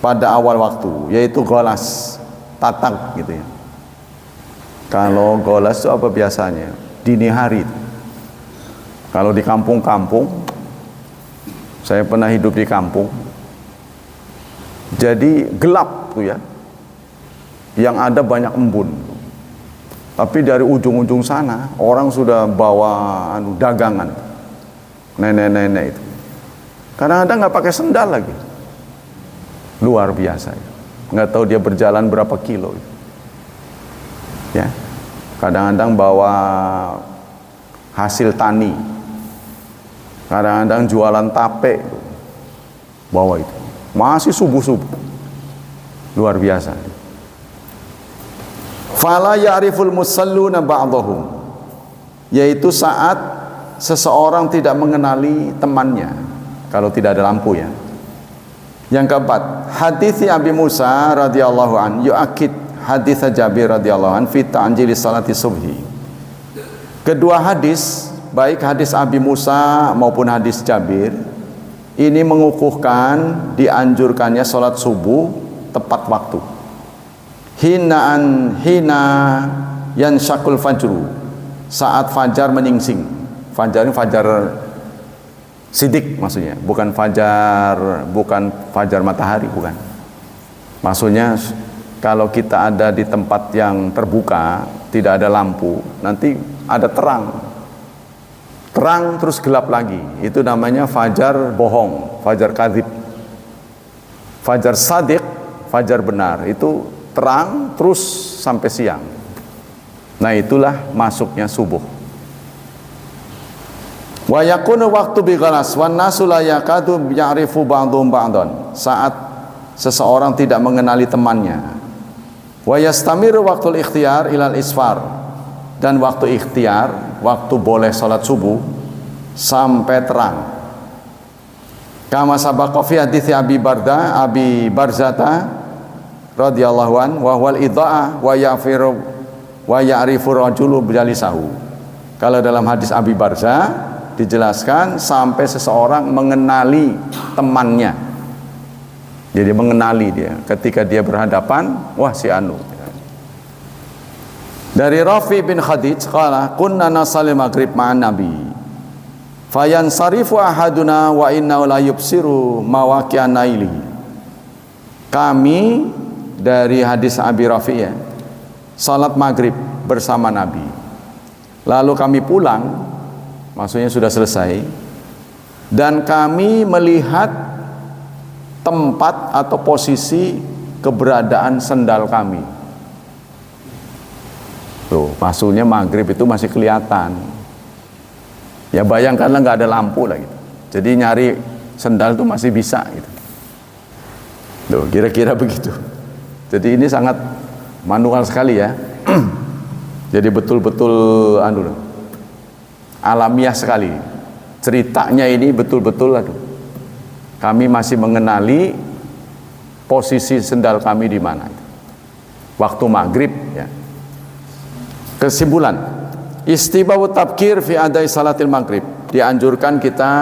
pada awal waktu, yaitu golas, tatak gitu ya. Kalau golas itu apa biasanya? Dini hari. Kalau di kampung-kampung, saya pernah hidup di kampung, jadi gelap tuh ya, yang ada banyak embun. Tapi dari ujung-ujung sana orang sudah bawa dagangan, nenek-nenek itu. Kadang-kadang nggak pakai sendal lagi, luar biasa. Nggak tahu dia berjalan berapa kilo. Ya, kadang-kadang bawa hasil tani, kadang-kadang jualan tape, bawa itu. Masih subuh-subuh, luar biasa. Fala ya'riful musalluna ba'dahum, yaitu saat seseorang tidak mengenali temannya kalau tidak ada lampu ya. Yang keempat, hadits Abi Musa radhiyallahu an yu'akid hadits Jabir radhiyallahu an fi ta'jili salati subhi. Kedua hadis, baik hadis Abi Musa maupun hadis Jabir, ini mengukuhkan dianjurkannya salat subuh tepat waktu. Hina yansyaqul fajru, saat fajar menyingsing. Fajar ini fajar sidik maksudnya, bukan fajar matahari, bukan. Maksudnya kalau kita ada di tempat yang terbuka, tidak ada lampu, nanti ada terang. terang terus gelap lagi. Itu namanya fajar bohong, fajar kadzib. Fajar shadiq, fajar benar, itu terang terus sampai siang. Nah, itulah masuknya subuh. Wa yakunu waqtu bi ghalas wan nasu la yakadu ya'rifu ba'dhum ba'dhan. Saat seseorang tidak mengenali temannya. Wa yastamiru waqtul ikhtiyar ilal isfar. Dan waktu ikhtiar, waktu boleh salat subuh sampai terang. Kama sabaqa fi hadits Abi Barzata radhiyallahu an wa wal idha'ah wa ya'rifu rajulu bijalisahu. Kalau dalam hadis Abi Barza dijelaskan sampai seseorang mengenali temannya. Jadi mengenali dia ketika dia berhadapan, wah si anu. Dari Rafi bin Khadij qala kunna nasalli maghrib ma'an nabi fayansarifu ahaduna wa innahu la yubsiru mawaqi'an naili. Kami dari hadis Abi Rafi ya, salat maghrib bersama Nabi. Lalu kami pulang, maksudnya sudah selesai, dan kami melihat tempat atau posisi keberadaan sendal kami. Tuh, maksudnya maghrib itu masih kelihatan. Ya bayangkanlah nggak ada lampu lah gitu. Jadi nyari sendal itu masih bisa gitu. Tuh, kira-kira begitu. Jadi ini sangat manual sekali ya. Jadi betul-betul alamiah sekali. Ceritanya ini betul-betul kami masih mengenali posisi sendal kami di mana. Waktu maghrib ya. Kesimpulan, istibau tabkir fi adai salatil maghrib. Dianjurkan kita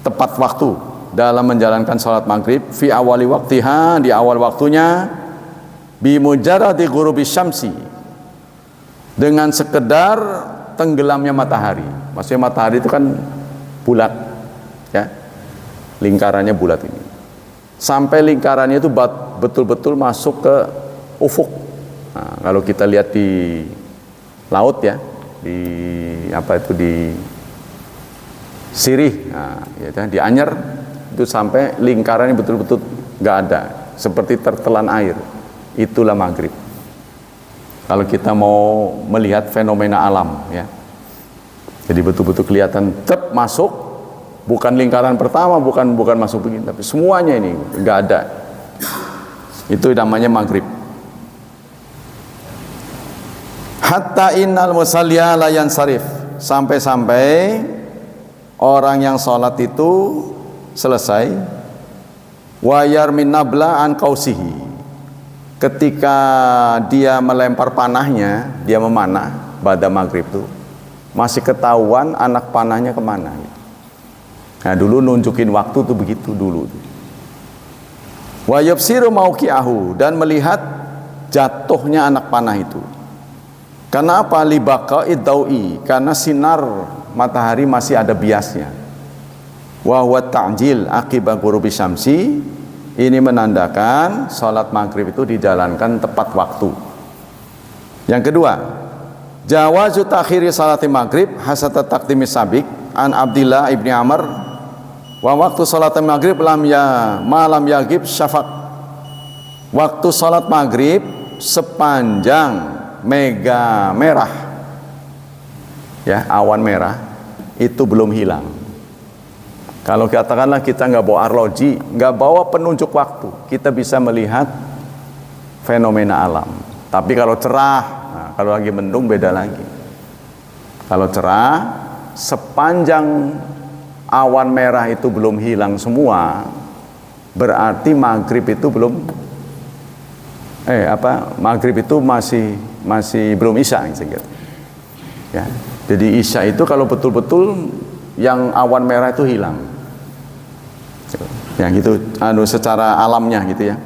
tepat waktu dalam menjalankan salat maghrib fi awali waktiha, di awal waktunya, bi mujarradi ghurubi syamsi, dengan sekedar tenggelamnya matahari. Maksudnya matahari itu kan bulat ya, lingkarannya bulat ini, sampai lingkarannya itu betul-betul masuk ke ufuk. Nah, kalau kita lihat di laut ya, di apa itu, di Sirih, nah, ya, di Anyer itu sampai lingkarannya betul-betul nggak ada, seperti tertelan air. Itulah maghrib. Kalau kita mau melihat fenomena alam ya, jadi betul-betul kelihatan masuk, bukan lingkaran pertama, bukan masuk begini, tapi semuanya ini nggak ada. Itu namanya maghrib. Hatta innal musalliya la yansarif, sampai orang yang sholat itu selesai, wa yarmin nabla an qausihi, ketika dia melempar panahnya, dia memanah pada maghrib itu masih ketahuan anak panahnya kemana. Nah dulu nunjukin waktu tuh begitu dulu. Wa yubsiru mauqi'ahu, dan melihat jatuhnya anak panah itu. Kenapa? Libaqa'id dawi, karena sinar matahari masih ada biasnya. Wa huwa ta'jil aqiba ghurubi syamsi, ini menandakan salat maghrib itu dijalankan tepat waktu. Yang kedua, jawazu takhiri salati maghrib hasata taqdimi sabiq an Abdillah ibni Amr wa waktu salat maghrib malam yagib syafaq. Waktu salat maghrib sepanjang mega merah ya, awan merah itu belum hilang. Kalau katakanlah kita nggak bawa arloji, nggak bawa penunjuk waktu, kita bisa melihat fenomena alam. Tapi kalau cerah, nah, kalau lagi mendung beda lagi. Kalau cerah, sepanjang awan merah itu belum hilang semua, berarti maghrib itu belum maghrib itu masih belum isya gitu. Ya. Jadi isya itu kalau betul-betul yang awan merah itu hilang. Ya gitu, secara alamnya gitu ya.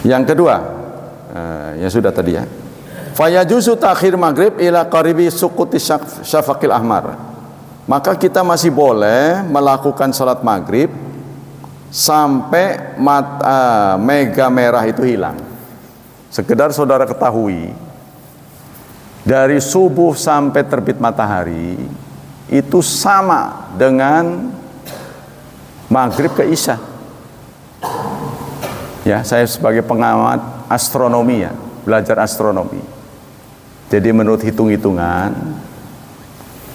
Yang kedua, ya sudah tadi ya. Fayajuzu takhir maghrib ila qaribi suquti syafaqil ahmar. Maka kita masih boleh melakukan salat maghrib sampai mega merah itu hilang. Sekedar saudara ketahui, dari subuh sampai terbit matahari itu sama dengan maghrib ke isya. Ya, saya sebagai pengamat astronomi ya, belajar astronomi. Jadi menurut hitung-hitungan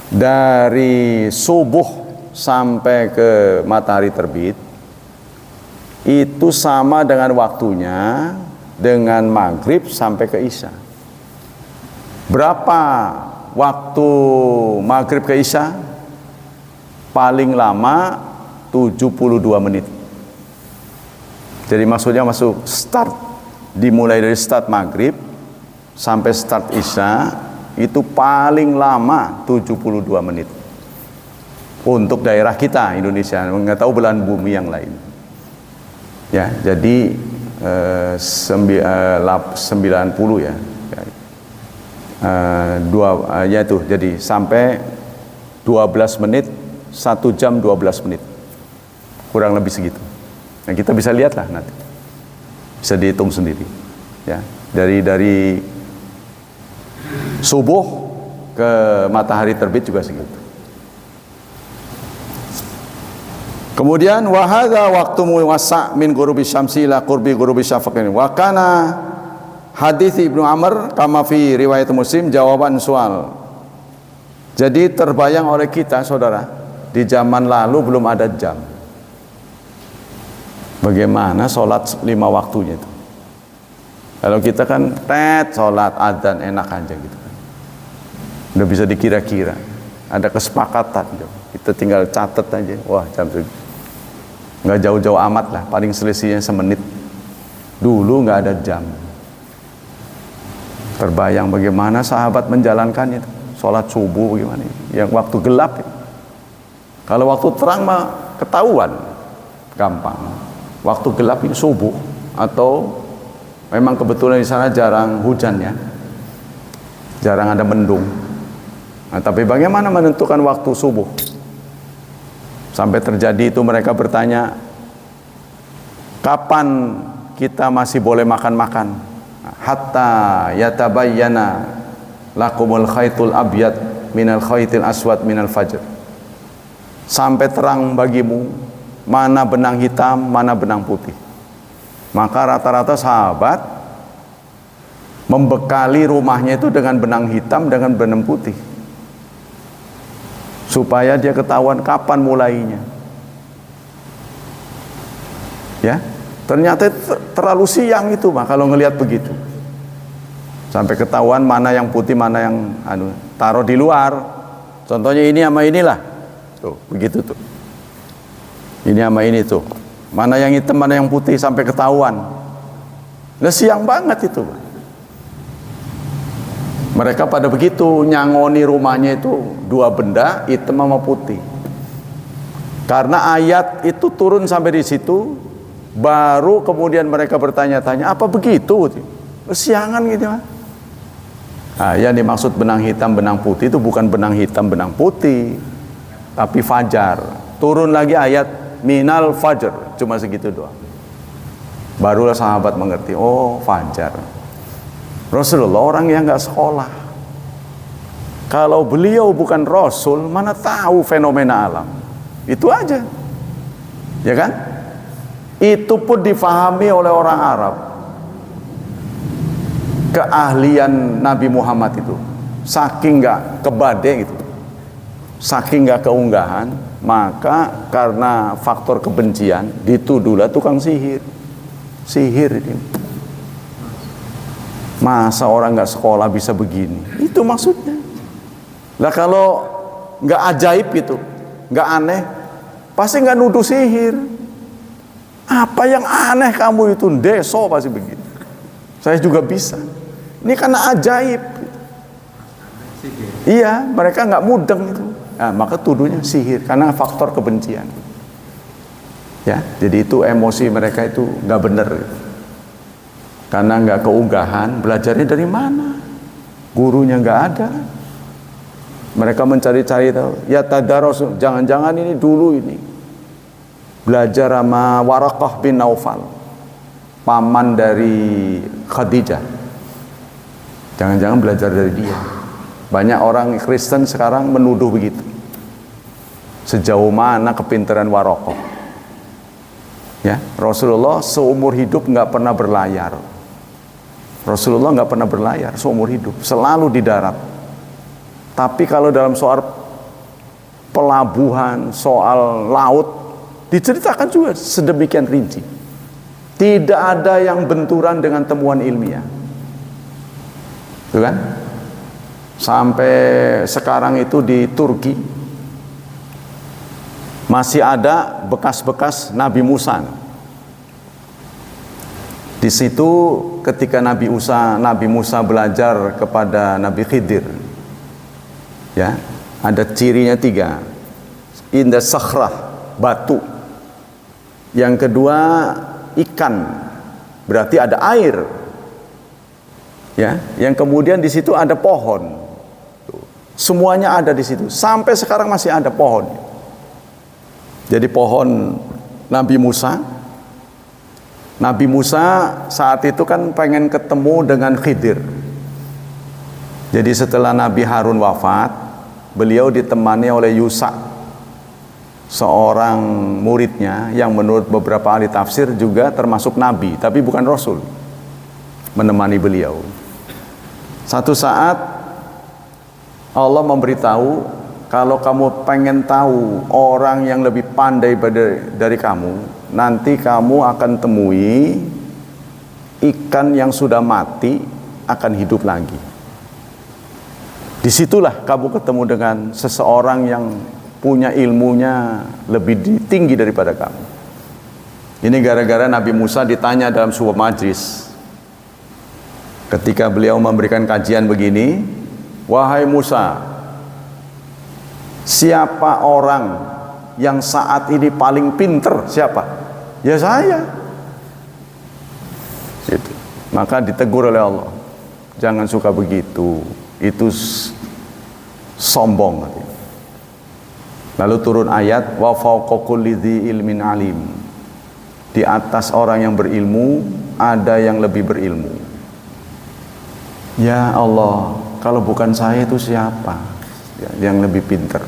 dari subuh sampai ke matahari terbit itu sama dengan waktunya dengan maghrib sampai ke isya. Berapa waktu maghrib ke isya? Paling lama 72 menit. Jadi maksudnya masuk start, dimulai dari start maghrib sampai start isya itu paling lama 72 menit. Untuk daerah kita Indonesia, nggak tahu belahan bumi yang lain. Ya, jadi 90 ya. Ya itu, jadi sampai 12 menit, 1 jam 12 menit. Kurang lebih segitu. Nah, kita bisa lihatlah nanti. Bisa dihitung sendiri. Ya, dari subuh ke matahari terbit juga segitu. Kemudian wahada waktu muwassa min ghurubi syamsi ila qurbi ghurubi syafaqin. Wa kana hadits Ibnu Amr kama fi riwayat Muslim jawaban soal. Jadi terbayang oleh kita saudara, di zaman lalu belum ada jam. Bagaimana sholat 5 waktunya itu? Kalau kita kan sholat adzan enak aja gitu kan. Udah bisa dikira-kira. Ada kesepakatan. Kita tinggal catat aja. Wah, jam itu nggak jauh-jauh amat lah. Paling selisihnya semenit. Dulu nggak ada jam. Terbayang bagaimana sahabat menjalankannya. Sholat subuh bagaimana? Yang waktu gelap. Kalau waktu terang mah ketahuan. Gampang. Waktu gelap ini subuh atau memang kebetulan di sana jarang hujan ya, jarang ada mendung. Nah, tapi bagaimana menentukan waktu subuh? Sampai terjadi itu mereka bertanya, kapan kita masih boleh makan-makan? Hatta yatabayyana lakumul khaitul abyad minal khaitil aswad minal fajr. Sampai terang bagimu mana benang hitam, mana benang putih. Maka rata-rata sahabat membekali rumahnya itu dengan benang hitam, dengan benang putih, supaya dia ketahuan kapan mulainya. Ya, ternyata terlalu siang itu mah kalau ngelihat begitu. Sampai ketahuan mana yang putih, mana yang taruh di luar. Contohnya ini sama inilah. Tuh, begitu tuh. Ini sama ini tuh. Mana yang hitam, mana yang putih sampai ketahuan. Nah, siang banget itu. Mereka pada begitu nyangoni rumahnya itu 2 benda, hitam sama putih. Karena ayat itu turun sampai di situ, baru kemudian mereka bertanya-tanya, apa begitu? Siangan gitu kan. Nah, yang dimaksud benang hitam, benang putih itu bukan benang hitam, benang putih, tapi fajar. Turun lagi ayat minal fajar, cuma segitu doang. Barulah sahabat mengerti, oh fajar. Rasulullah orang yang nggak sekolah. Kalau beliau bukan Rasul, mana tahu fenomena alam. Itu aja, ya kan? Itu pun difahami oleh orang Arab. Keahlian Nabi Muhammad itu, saking nggak kebade gitu, saking nggak keunggahan, maka karena faktor kebencian dituduhlah tukang sihir. Sihir ini. Masa orang nggak sekolah bisa begini? Itu maksudnya. Lah kalau nggak ajaib itu, nggak aneh, pasti nggak nuduh sihir. Apa yang aneh kamu itu, deso pasti begitu. Saya juga bisa. Ini karena ajaib. Iya, mereka nggak mudeng itu. Nah, maka tuduhnya sihir karena faktor kebencian. Ya, jadi itu emosi mereka itu nggak benar. Karena nggak keunggahan, belajarnya dari mana? Gurunya nggak ada. Mereka mencari-cari tahu. Ya tadaros, jangan-jangan ini dulu ini belajar sama Waraqah bin Naufal, paman dari Khadijah. Jangan-jangan belajar dari dia. Banyak orang Kristen sekarang menuduh begitu. Sejauh mana kepintaran Waraqah? Ya, Rasulullah seumur hidup nggak pernah berlayar. Rasulullah nggak pernah berlayar seumur hidup, selalu di darat. Tapi kalau dalam soal pelabuhan, soal laut, diceritakan juga sedemikian rinci. Tidak ada yang benturan dengan temuan ilmiah. Tuh kan? Sampai sekarang itu di Turki masih ada bekas-bekas Nabi Musa. Di situ ketika Nabi Musa belajar kepada Nabi Khidir, ya, ada cirinya 3. Indah sakhrah, batu. Yang kedua ikan, berarti ada air. Ya, yang kemudian di situ ada pohon. Semuanya ada di situ. Sampai sekarang masih ada pohon. Jadi pohon Nabi Musa. Nabi Musa saat itu kan pengen ketemu dengan Khidir. Jadi setelah Nabi Harun wafat, beliau ditemani oleh Yusa, seorang muridnya yang menurut beberapa ahli tafsir juga termasuk Nabi, tapi bukan Rasul, menemani beliau. Satu saat Allah memberitahu, kalau kamu pengen tahu orang yang lebih pandai dari kamu, nanti kamu akan temui ikan yang sudah mati akan hidup lagi. Disitulah kamu ketemu dengan seseorang yang punya ilmunya lebih tinggi daripada kamu. Ini gara-gara Nabi Musa ditanya dalam sebuah majlis. Ketika beliau memberikan kajian begini, wahai Musa, siapa orang yang saat ini paling pinter? Siapa? Ya saya. Gitu. Maka ditegur oleh Allah, jangan suka begitu, itu sombong. Lalu turun ayat, wa fawqa kulli dzi ilmin alim. Di atas orang yang berilmu ada yang lebih berilmu. Ya Allah, kalau bukan saya itu siapa yang lebih pinter?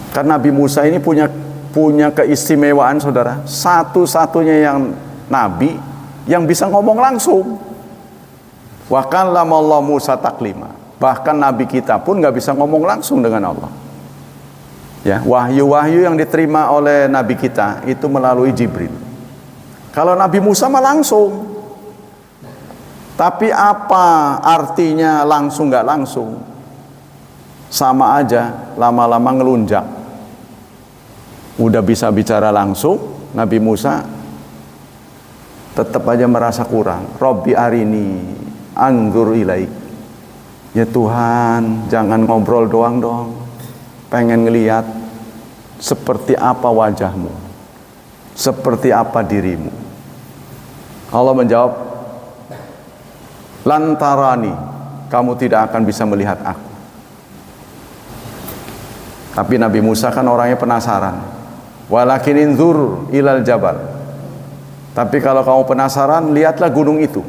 Karena Nabi Musa ini punya keistimewaan, saudara, satu-satunya yang nabi yang bisa ngomong langsung. Wa kallamallahu Musa taklima. Bahkan nabi kita pun nggak bisa ngomong langsung dengan Allah. Ya, wahyu-wahyu yang diterima oleh nabi kita itu melalui Jibril. Kalau Nabi Musa mah langsung. Tapi apa artinya langsung nggak langsung? Sama aja, lama-lama ngelunjak. Udah bisa bicara langsung, Nabi Musa tetap aja merasa kurang. Robbi arini anzur ilaik. Ya Tuhan, jangan ngobrol doang dong. Pengen ngelihat seperti apa wajahmu, seperti apa dirimu. Allah menjawab, lantarani, kamu tidak akan bisa melihat aku. Tapi Nabi Musa kan orangnya penasaran. Walakin inzur ilal jabal. Tapi kalau kamu penasaran, lihatlah gunung itu.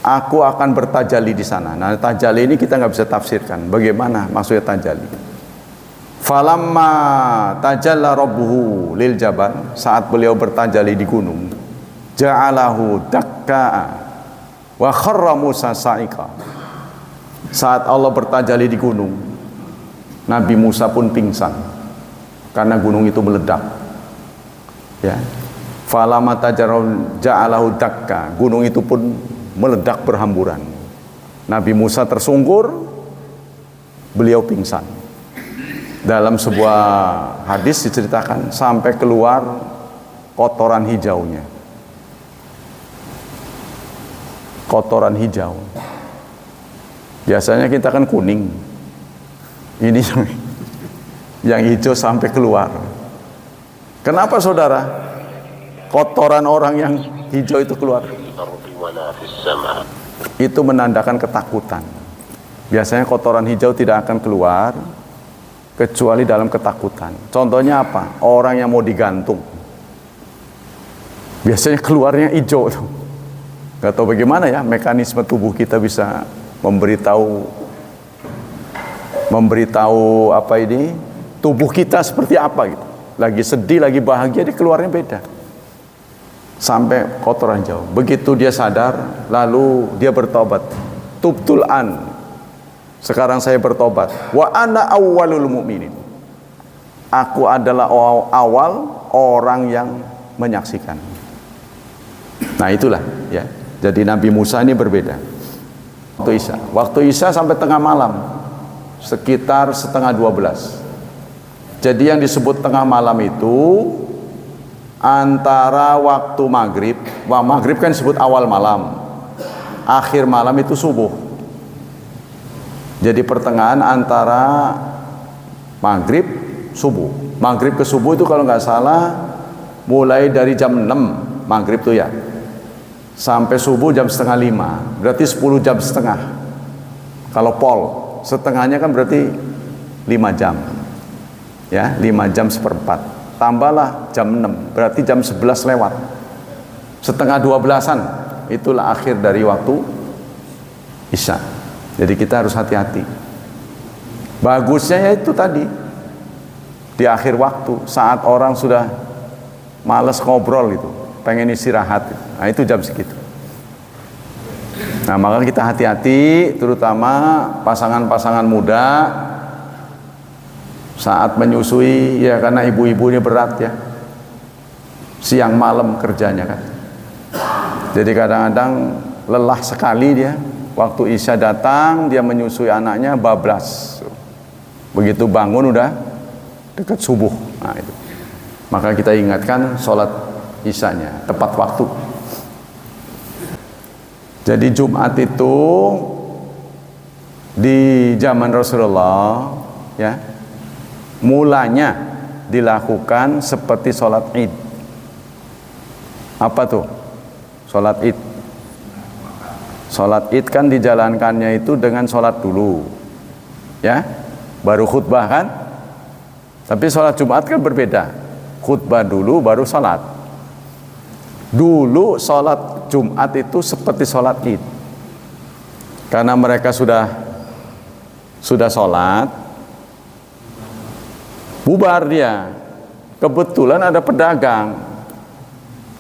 Aku akan bertajalli di sana. Nah, tajalli ini kita nggak bisa tafsirkan. Bagaimana maksudnya tajalli? Falamma tajalla rabbuhu lil jabal, saat beliau bertajalli di gunung, ja'alahu dakka'a wa kharra Musa sa'iqa. Saat Allah bertajalli di gunung, Nabi Musa pun pingsan karena gunung itu meledak. Ya. Falamma ja'alahu dakka, gunung itu pun meledak berhamburan. Nabi Musa tersungkur, beliau pingsan. Dalam sebuah hadis diceritakan sampai keluar kotoran hijaunya. Kotoran hijau. Biasanya kita kan kuning. Ini yang hijau sampai keluar. Kenapa saudara? Kotoran orang yang hijau itu keluar. Itu menandakan ketakutan. Biasanya kotoran hijau tidak akan keluar kecuali dalam ketakutan. Contohnya apa? Orang yang mau digantung, biasanya keluarnya hijau tuh. Gak tahu bagaimana ya mekanisme tubuh kita bisa memberitahu apa ini, tubuh kita seperti apa gitu. Lagi sedih, lagi bahagia, dia keluarnya beda. Sampai kotoran jauh. Begitu dia sadar, lalu dia bertobat. Tubtul an. Sekarang saya bertobat. Wa ana awwalul mu'minin. Aku adalah awal orang yang menyaksikan. Nah itulah ya. Jadi Nabi Musa ini berbeda. Waktu Isya sampai tengah malam, sekitar 11:30. Jadi yang disebut tengah malam itu antara waktu maghrib, maghrib kan disebut awal malam, akhir malam itu subuh. Jadi pertengahan antara maghrib subuh. Maghrib ke subuh itu kalau nggak salah mulai dari jam 6 maghrib tuh ya, sampai subuh jam setengah 5, berarti 10 jam setengah. Kalau pol setengahnya kan berarti 5 jam ya, 5 jam seperempat, tambahlah jam 6, berarti jam 11 lewat, setengah 12-an, itulah akhir dari waktu Isya. Jadi kita harus hati-hati. Bagusnya ya itu tadi, di akhir waktu, saat orang sudah males ngobrol gitu, pengen istirahat gitu. Nah itu jam segitu. Nah maka kita hati-hati, terutama pasangan-pasangan muda saat menyusui ya, karena ibu-ibu ini berat ya, siang malam kerjanya kan. Jadi kadang-kadang lelah sekali dia. Waktu Isya datang, dia menyusui anaknya bablas. Begitu bangun udah dekat subuh. Nah itu. Maka kita ingatkan sholat Isyanya tepat waktu. Jadi Jumat itu di zaman Rasulullah ya, mulanya dilakukan seperti sholat Id. Apa tuh? Sholat Id. Sholat Id kan dijalankannya itu dengan sholat dulu ya, baru khutbah kan. Tapi sholat Jumat kan berbeda, khutbah dulu baru sholat. Dulu sholat Jumat itu seperti sholat Id, karena mereka sudah sholat, bubar dia. Kebetulan ada pedagang.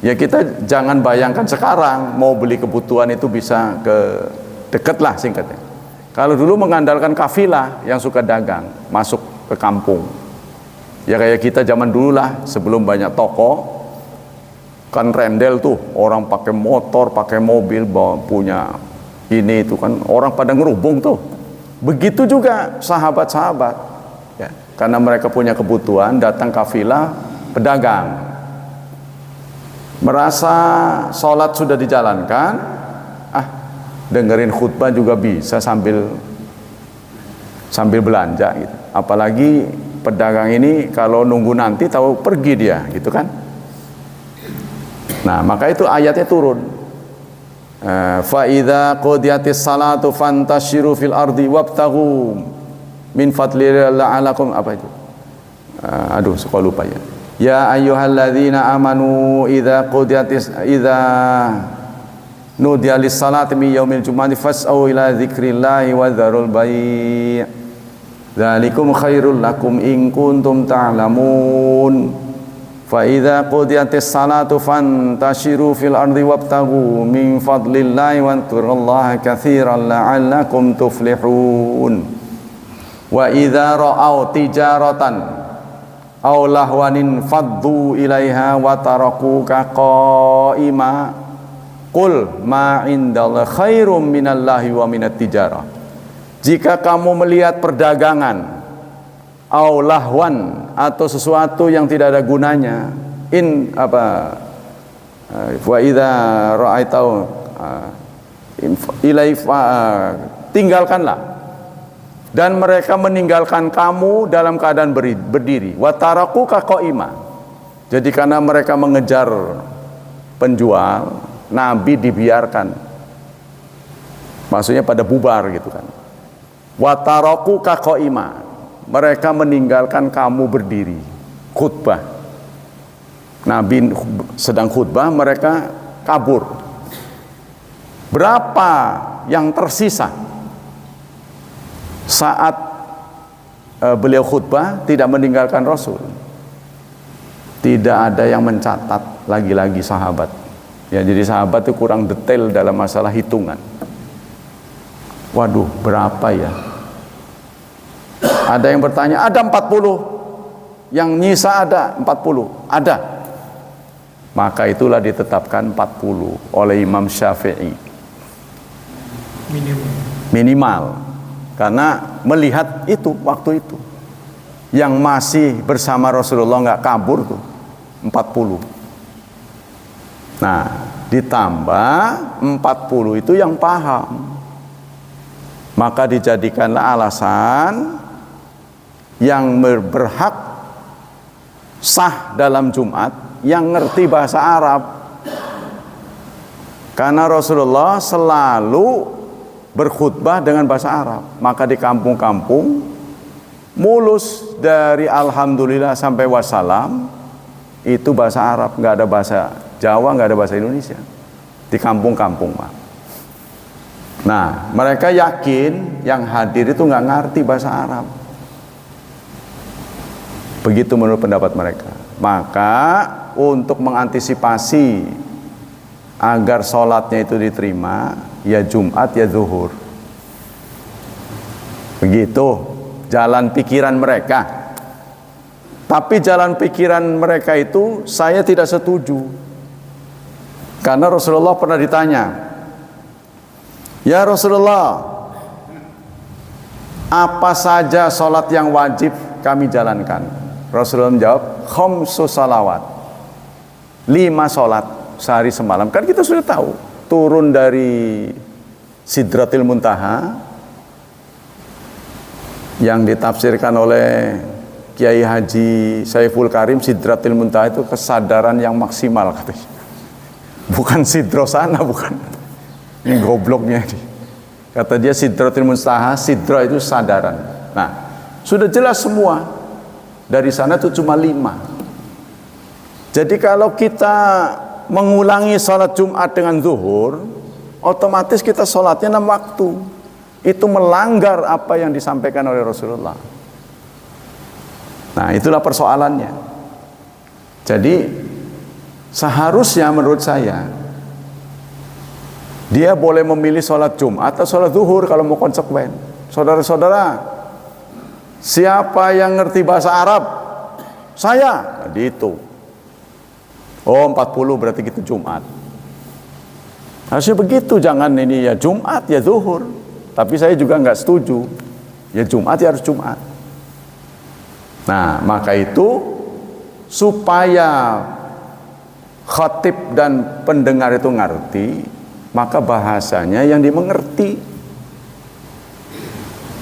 Ya kita jangan bayangkan sekarang mau beli kebutuhan itu bisa ke deket lah singkatnya. Kalau dulu mengandalkan kafilah yang suka dagang masuk ke kampung. Ya kayak kita zaman dulu lah, sebelum banyak toko kan rendel tuh, orang pakai motor, pakai mobil, bawa punya ini itu kan, orang pada ngerubung tuh. Begitu juga sahabat-sahabat ya, karena mereka punya kebutuhan, datang kafilah pedagang. Merasa sholat sudah dijalankan, dengerin khutbah juga bisa sambil belanja gitu. Apalagi pedagang ini kalau nunggu nanti tahu pergi dia gitu kan. Nah maka itu ayatnya turun, fa idza qudiyatis salatu fantashiru fil ardi wabtaghu min fadlillahi la'alakum, apa itu, aduh suka lupa ya. Ya ayyuhalladzina amanu idza nudiya lis-salati min yaumil jumu'ati fas'au ila dzikrillahi wa dzarul bai'. Dzalikum khairul lakum in kuntum ta'lamun. Fa idza qudiyatis salatu fantashiru fil ardi wabtaghu min fadlillahi wadhkurullaha katsiran la'allakum tuflihun. Wa idza ra'au tijaratan aw lahwanin faddu ilaiha wa tarakuka qa'ima qul ma indallahi khairum minallahi wa minat tijarah. Jika kamu melihat perdagangan aw lahwan atau sesuatu yang tidak ada gunanya, wa idza ra'aitau tinggalkanlah. Dan mereka meninggalkan kamu dalam keadaan berdiri. Wa tarakuka qa'ima. Jadi karena mereka mengejar penjual, Nabi dibiarkan. Maksudnya pada bubar gitu kan. Wa tarakuka qa'ima. Mereka meninggalkan kamu berdiri. Khutbah. Nabi sedang khutbah, mereka kabur. Berapa yang tersisa? saat beliau khutbah tidak meninggalkan Rasul. Tidak ada yang mencatat, lagi-lagi sahabat. Ya, jadi sahabat itu kurang detail dalam masalah hitungan. Waduh, berapa ya? Ada yang bertanya, ada 40. Yang nyisa ada 40. Ada. Maka itulah ditetapkan 40 oleh Imam Syafi'i. Minimal. Karena melihat itu, waktu itu. Yang masih bersama Rasulullah nggak kabur tuh. 40. Nah, ditambah 40 itu yang paham. Maka dijadikanlah alasan yang berhak sah dalam Jumat yang ngerti bahasa Arab. Karena Rasulullah selalu berkhutbah dengan bahasa Arab. Maka di kampung-kampung mulus dari alhamdulillah sampai wassalam itu bahasa Arab, nggak ada bahasa Jawa, nggak ada bahasa Indonesia di kampung-kampung, Pak. Nah, mereka yakin yang hadir itu nggak ngerti bahasa Arab. Begitu menurut pendapat mereka. Maka untuk mengantisipasi agar sholatnya itu diterima, ya Jumat ya zuhur. Begitu jalan pikiran mereka. Tapi jalan pikiran mereka itu saya tidak setuju. Karena Rasulullah pernah ditanya, ya Rasulullah, apa saja sholat yang wajib kami jalankan? Rasulullah menjawab, khamsu salawat, 5 sholat sehari semalam. Kan kita sudah tahu, turun dari Sidratil Muntaha yang ditafsirkan oleh Kiai Haji Saiful Karim, Sidratil Muntaha itu kesadaran yang maksimal katanya. Bukan sidro sana, bukan. Ini gobloknya ini. Kata dia Sidratil Muntaha, sidro itu sadaran. Nah, sudah jelas semua. Dari sana itu cuma 5. Jadi kalau kita mengulangi sholat Jumat dengan zuhur, otomatis kita sholatnya 6 waktu. Itu melanggar apa yang disampaikan oleh Rasulullah. Nah, itulah persoalannya. Jadi seharusnya menurut saya dia boleh memilih sholat Jumat atau sholat zuhur kalau mau konsekuen. Saudara-saudara, siapa yang ngerti bahasa Arab? Saya. Nah, itu. Oh, 40 berarti gitu Jumat. Harusnya begitu, jangan ini ya Jumat ya zuhur. Tapi saya juga nggak setuju. Ya Jumat ya harus Jumat. Nah, maka itu supaya khatib dan pendengar itu ngerti, maka bahasanya yang dimengerti.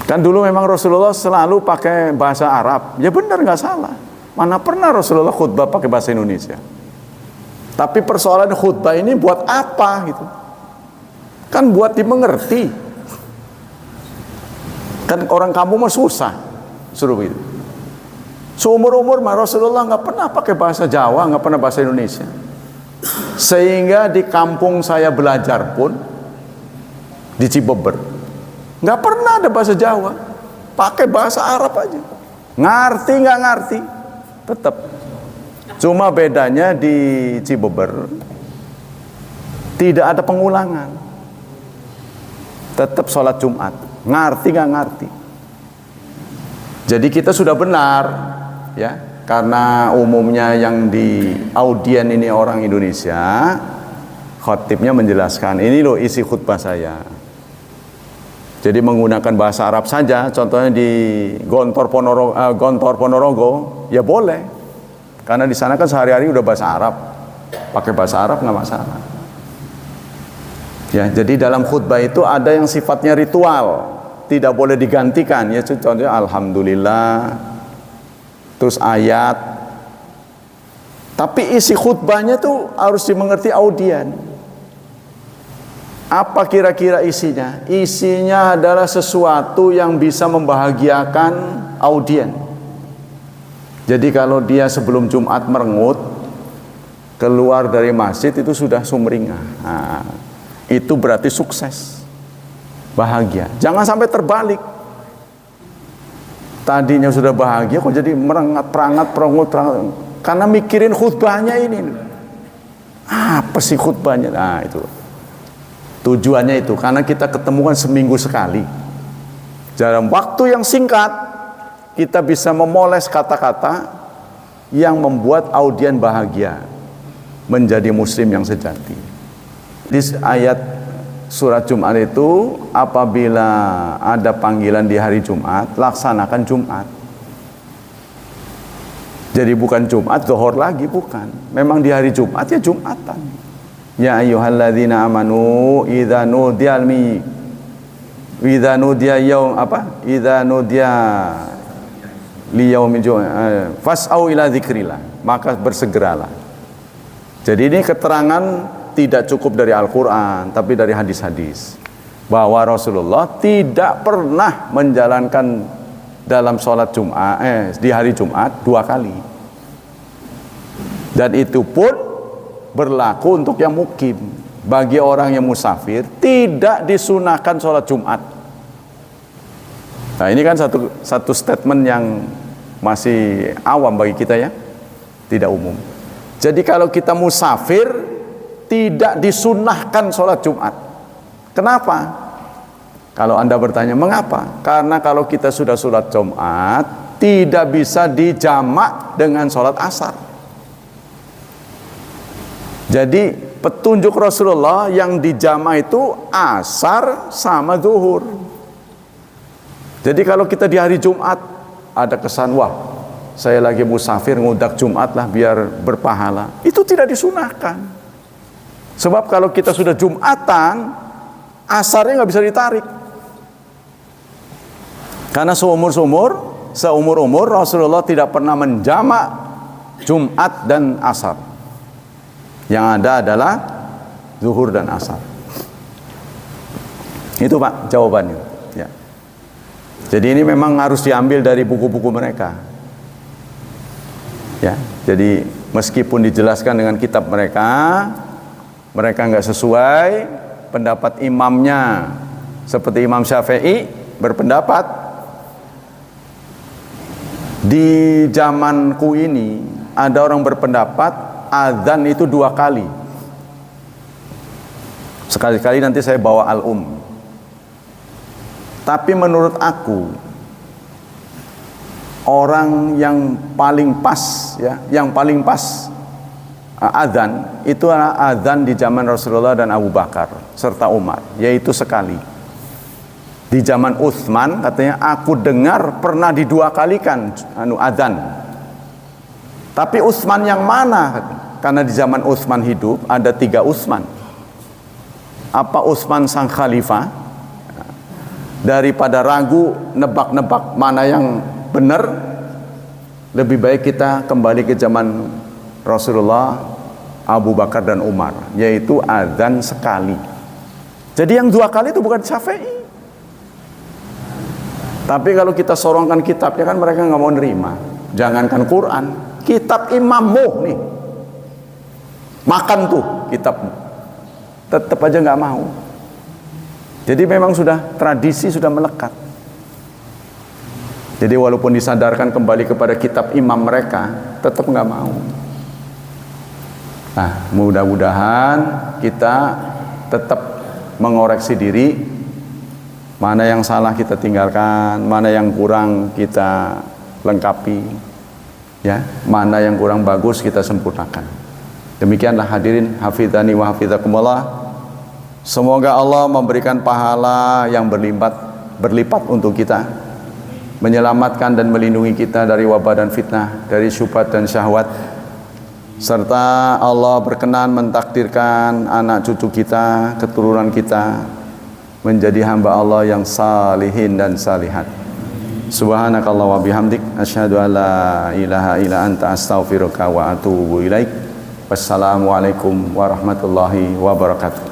Kan dulu memang Rasulullah selalu pakai bahasa Arab. Ya benar, nggak salah. Mana pernah Rasulullah khutbah pakai bahasa Indonesia. Tapi persoalan khutbah ini buat apa gitu? Kan buat dimengerti. Kan orang kamu mah susah suruh begitu. Seumur-umur Rasulullah nggak pernah pakai bahasa Jawa, nggak pernah bahasa Indonesia. Sehingga di kampung saya belajar pun di Cibeber nggak pernah ada bahasa Jawa, pakai bahasa Arab aja. Ngerti nggak ngerti, tetap. Cuma bedanya di Cibeber tidak ada pengulangan, tetap sholat Jumat. Ngerti nggak ngerti. Jadi kita sudah benar, ya, karena umumnya yang di audien ini orang Indonesia, khotibnya menjelaskan ini loh isi khutbah saya. Jadi menggunakan bahasa Arab saja, contohnya di Gontor Ponorogo, ya boleh, karena di sana kan sehari-hari udah bahasa Arab, pakai bahasa Arab nggak masalah. Ya, jadi dalam khutbah itu ada yang sifatnya ritual, tidak boleh digantikan. Ya, contohnya alhamdulillah, terus ayat. Tapi isi khutbahnya tuh harus dimengerti audien. Apa kira-kira isinya? Isinya adalah sesuatu yang bisa membahagiakan audien. Jadi kalau dia sebelum Jumat merengut, keluar dari masjid itu sudah sumringah. Nah, itu berarti sukses, bahagia. Jangan sampai terbalik. Tadinya sudah bahagia kok jadi merengat, perangat. Karena mikirin khutbahnya ini. Apa sih khutbahnya? Nah itu. Tujuannya itu, karena kita ketemukan seminggu sekali. Dalam waktu yang singkat, kita bisa memoles kata-kata yang membuat audien bahagia. Menjadi muslim yang sejati. Di ayat surat Jumat itu, apabila ada panggilan di hari Jumat, laksanakan Jumat. Jadi bukan Jumat zuhur lagi, bukan. Memang di hari Jumat ya Jumatan. Ya ayyuhalladzina amanu idza nudiya li yaumil jumu'ah fas'au ila dzikrillah, maka bersegeralah. Jadi ini keterangan tidak cukup dari Al-Quran, tapi dari hadis-hadis, bahwa Rasulullah tidak pernah menjalankan dalam sholat Jumat di hari Jumat 2 kali, dan itu pun berlaku untuk yang mukim. Bagi orang yang musafir tidak disunahkan sholat Jumat. Nah ini kan satu statement yang masih awam bagi kita ya, tidak umum. Jadi kalau kita musafir tidak disunahkan sholat Jumat. Kenapa? Kalau Anda bertanya mengapa? Karena kalau kita sudah sholat Jumat tidak bisa dijamak dengan sholat asar. Jadi petunjuk Rasulullah yang dijamak itu asar sama zuhur. Jadi kalau kita di hari Jumat ada kesan, wah saya lagi musafir ngudak Jumat lah biar berpahala, itu tidak disunahkan. Sebab kalau kita sudah Jumatan, asarnya nggak bisa ditarik. Karena seumur-umur Rasulullah tidak pernah menjamak Jumat dan asar. Yang ada adalah zuhur dan asar. Itu Pak jawabannya ya. Jadi ini memang harus diambil dari buku-buku mereka ya. Jadi meskipun dijelaskan dengan kitab mereka nggak sesuai pendapat imamnya. Seperti Imam Syafi'i berpendapat di zamanku ini ada orang berpendapat azan itu 2 kali. Sekali-kali nanti saya bawa al-um. Tapi menurut aku orang yang paling pas ya, yang paling pas azan itu adalah azan di zaman Rasulullah dan Abu Bakar serta Umar, yaitu sekali. Di zaman Utsman katanya aku dengar pernah di2 kalikan azan. Tapi Utsman yang mana? Karena di zaman Utsman hidup ada 3 Utsman. Apa Utsman sang khalifah? Daripada ragu nebak-nebak mana yang benar, lebih baik kita kembali ke zaman Rasulullah, Abu Bakar dan Umar, yaitu azan sekali. Jadi yang 2 kali itu bukan Syafi'i. Tapi kalau kita sorongkan kitabnya kan mereka nggak mau nerima. Jangankan Quran, kitab imammu nih, makan tuh kitabmu, tetap aja nggak mau. Jadi memang sudah tradisi sudah melekat. Jadi walaupun disadarkan kembali kepada kitab imam mereka, tetap nggak mau. Nah, mudah-mudahan kita tetap mengoreksi diri. Mana yang salah kita tinggalkan, mana yang kurang kita lengkapi, ya, mana yang kurang bagus kita sempurnakan. Demikianlah hadirin hafizani wa hafizakumullah. Semoga Allah memberikan pahala yang berlipat untuk kita, menyelamatkan dan melindungi kita dari wabah dan fitnah, dari syubhat dan syahwat, serta Allah berkenan mentakdirkan anak cucu kita, keturunan kita menjadi hamba Allah yang salihin dan salihat. Subhanakallah wa bihamdik, asyhadu an la ilaha illa anta, astaghfiruka wa atubu ilaik. Wassalamualaikum warahmatullahi wabarakatuh.